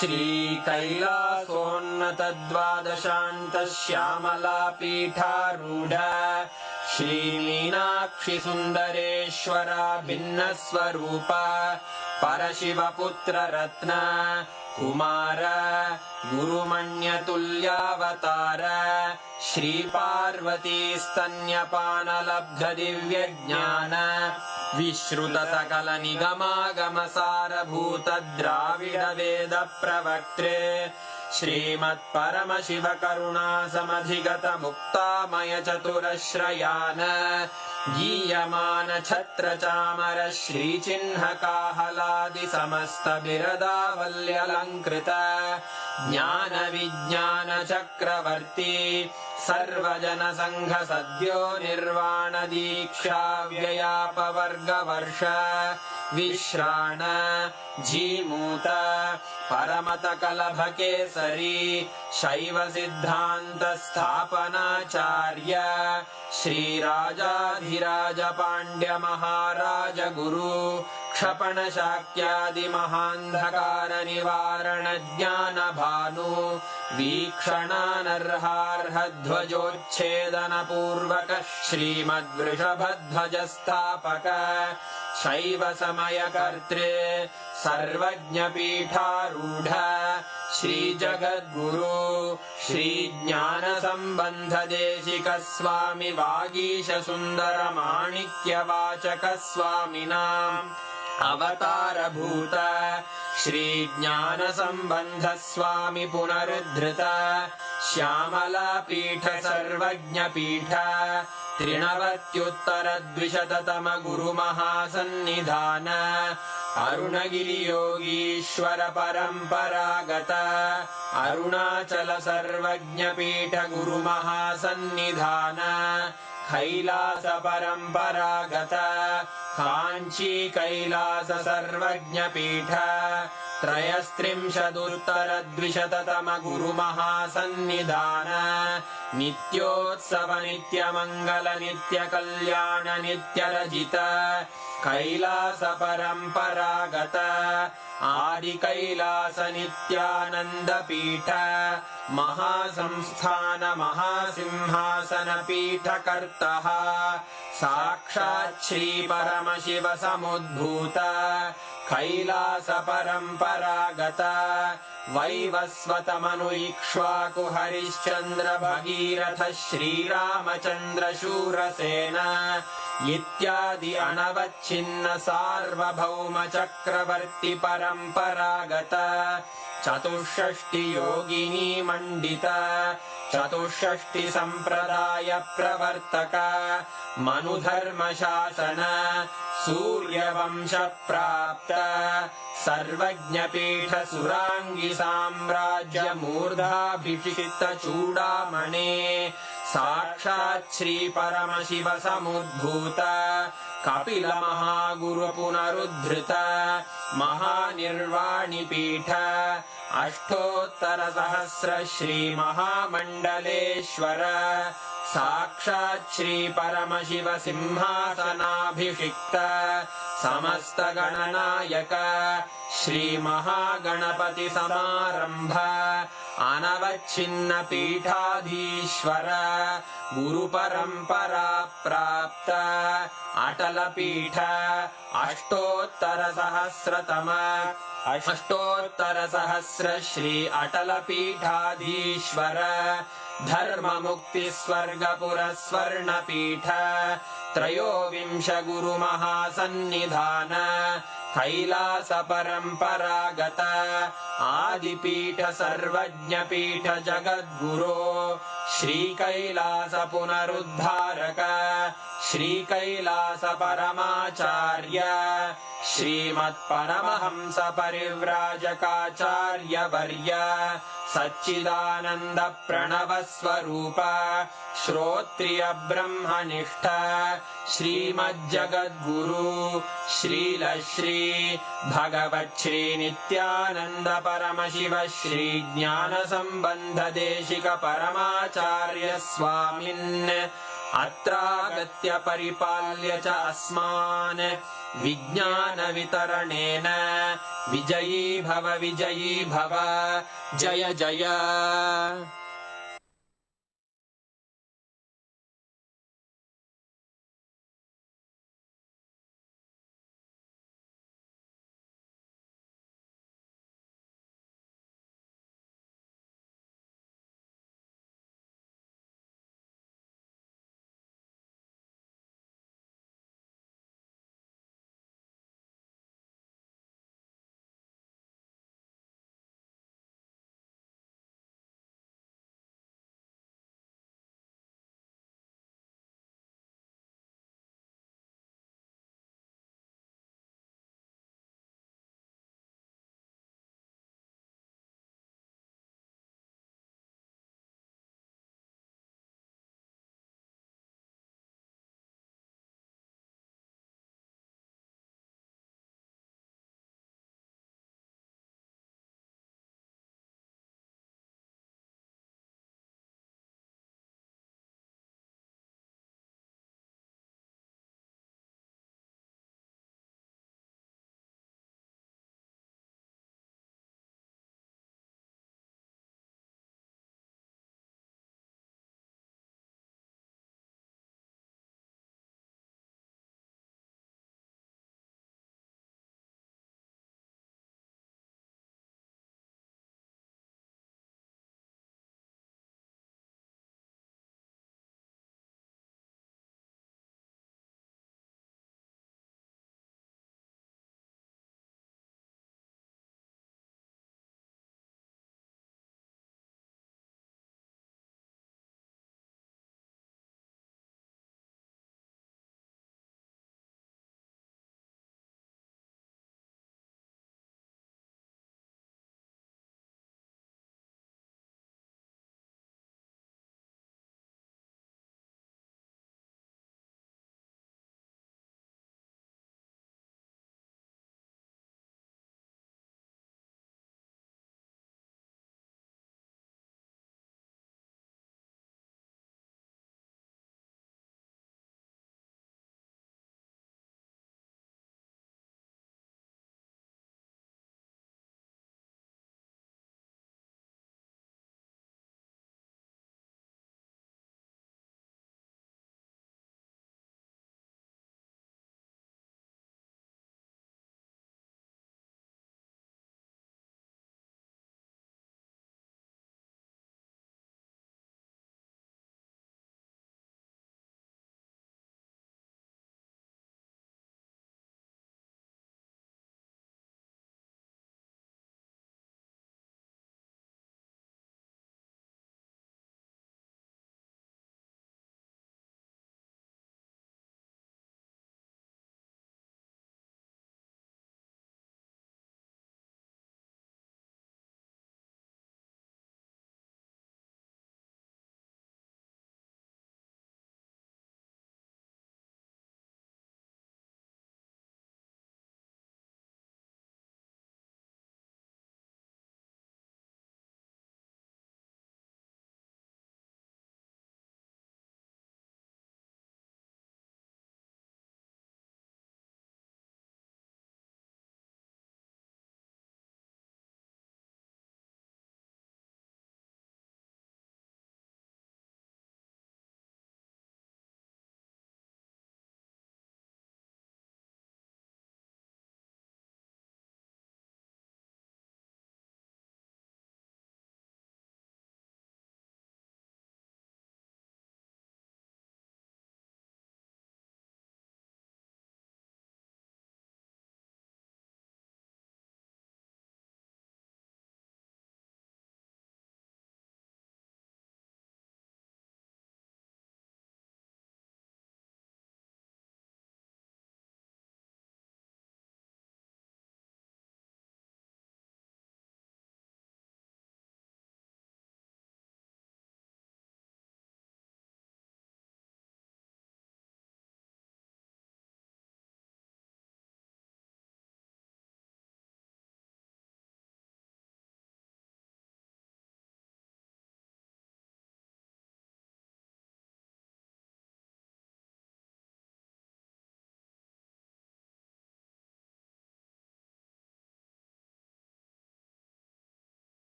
श्रीकैलासोन्नतद्वादशान्तश्यामलापीठारूढ श्रीमीनाक्षिसुन्दरेश्वरा भिन्नस्वरूप परशिवपुत्ररत्न Kumar गुरुमण्यतुल्यावतार श्रीपार्वतीस्तन्यपानलब्धदिव्यज्ञान विश्रुतसकलनिगमागमसारभूतद्राविडवेदप्रवक्त्रे श्रीमत्परमशिवकरुणासमधिगतमुक्तामयचतुरश्रयान् गीयमानछत्रचामर श्रीचिह्नकाहलादिसमस्तबिरदावल्यलङ्कृत ज्ञानविज्ञानचक्रवर्ती सर्वजनसङ्घसद्यो निर्वाणदीक्षाव्ययापवर्गवर्ष विश्राण Jimuta परमतकलभकेसरी शैवसिद्धान्तस्थापनाचार्य श्रीराजाधिराजपाण्ड्यमहाराजगुरु क्षपणशाक्यादिमहान्धकारनिवारणज्ञानभानु वीक्षणानर्हार्हध्वजोच्छेदनपूर्वक श्रीमद्वृषभध्वजस्थापक शैवसमयकर्त्रे सर्वज्ञपीठारूढ श्रीजगद्गुरु श्रीज्ञानसम्बन्धदेशिकस्वामि वागीशसुन्दरमाणिक्यवाचकस्वामिनाम् अवतारभूत श्रीज्ञानसम्बन्धस्वामि पुनरुद्धृत श्यामलापीठ सर्वज्ञपीठ त्रिनवत्युत्तरद्विशततम गुरुमहासन्निधान अरुणगिरियोगीश्वर परम्परागत अरुणाचल सर्वज्ञपीठ गुरुमहासन्निधान कैलास परम्परागत काञ्ची कैलास सर्वज्ञपीठ त्रयस्त्रिंशदुत्तरद्विशततम गुरुमहासन्निधान नित्योत्सव नित्यमङ्गल नित्यकल्याण नित्यरजित कैलास परम्परागत आदिकैलास नित्यानन्दपीठ महासंस्थान महासिंहासनपीठकर्तः साक्षात् श्रीपरमशिव समुद्भूत कैलास परम्परागत वैवस्वतमनु इक्ष्वाकु हरिश्चन्द्र भगीरथ श्रीरामचन्द्र शूरसेन इत्यादि अनवच्छिन्न सार्वभौम चक्रवर्ति परम्परागत चतुष्षष्टि योगिनी मण्डित चतुष्षष्टि सम्प्रदाय प्रवर्तक मनुधर्मशासन सूर्यवंश प्राप्त सर्वज्ञपीठ सुराङ्गी साम्राज्य मूर्धाभिषिक्त चूडामणे साक्षात् श्री परमशिव समुद्भूत कपिल महागुरु पुनरुद्धृत महानिर्वाणिपीठ अष्टोत्तर सहस्र श्री महामण्डलेश्वर साक्षात् श्री परमशिव सिंहासनाभिषिक्त समस्त गणनायक श्री महागणपति समारंभ अनवच्छिन्न पीठाधीश्वर गुरु परंपरा प्राप्त अटल पीठ अष्टोत्तर सहस्र श्री अटल पीठाधीश्वर धर्म मुक्ति स्वर्गपुर स्वर्ण पीठ त्रयोविंश गुरु महासन्निधान कैलास परम्परागत आदिपीठ सर्वज्ञपीठ जगद्गुरो श्री कैलास पुनरुद्धारक श्री कैलास परमाचार्य श्रीमत्परमहंस परिव्राजकाचार्य वर्य सच्चिदानंद प्रणव स्वरूप श्रोत्रिय ब्रह्मनिष्ठ श्रीमज्जगद्गुरु श्रील श्री भगवत् श्री नित्यानंद परमशिव श्री ज्ञान संबंध देशिक परमाचार्य स्वामिन् अत्रागत्य परिपाल्य च अस्मान् विज्ञानवितरणेन विजयी भव जय जय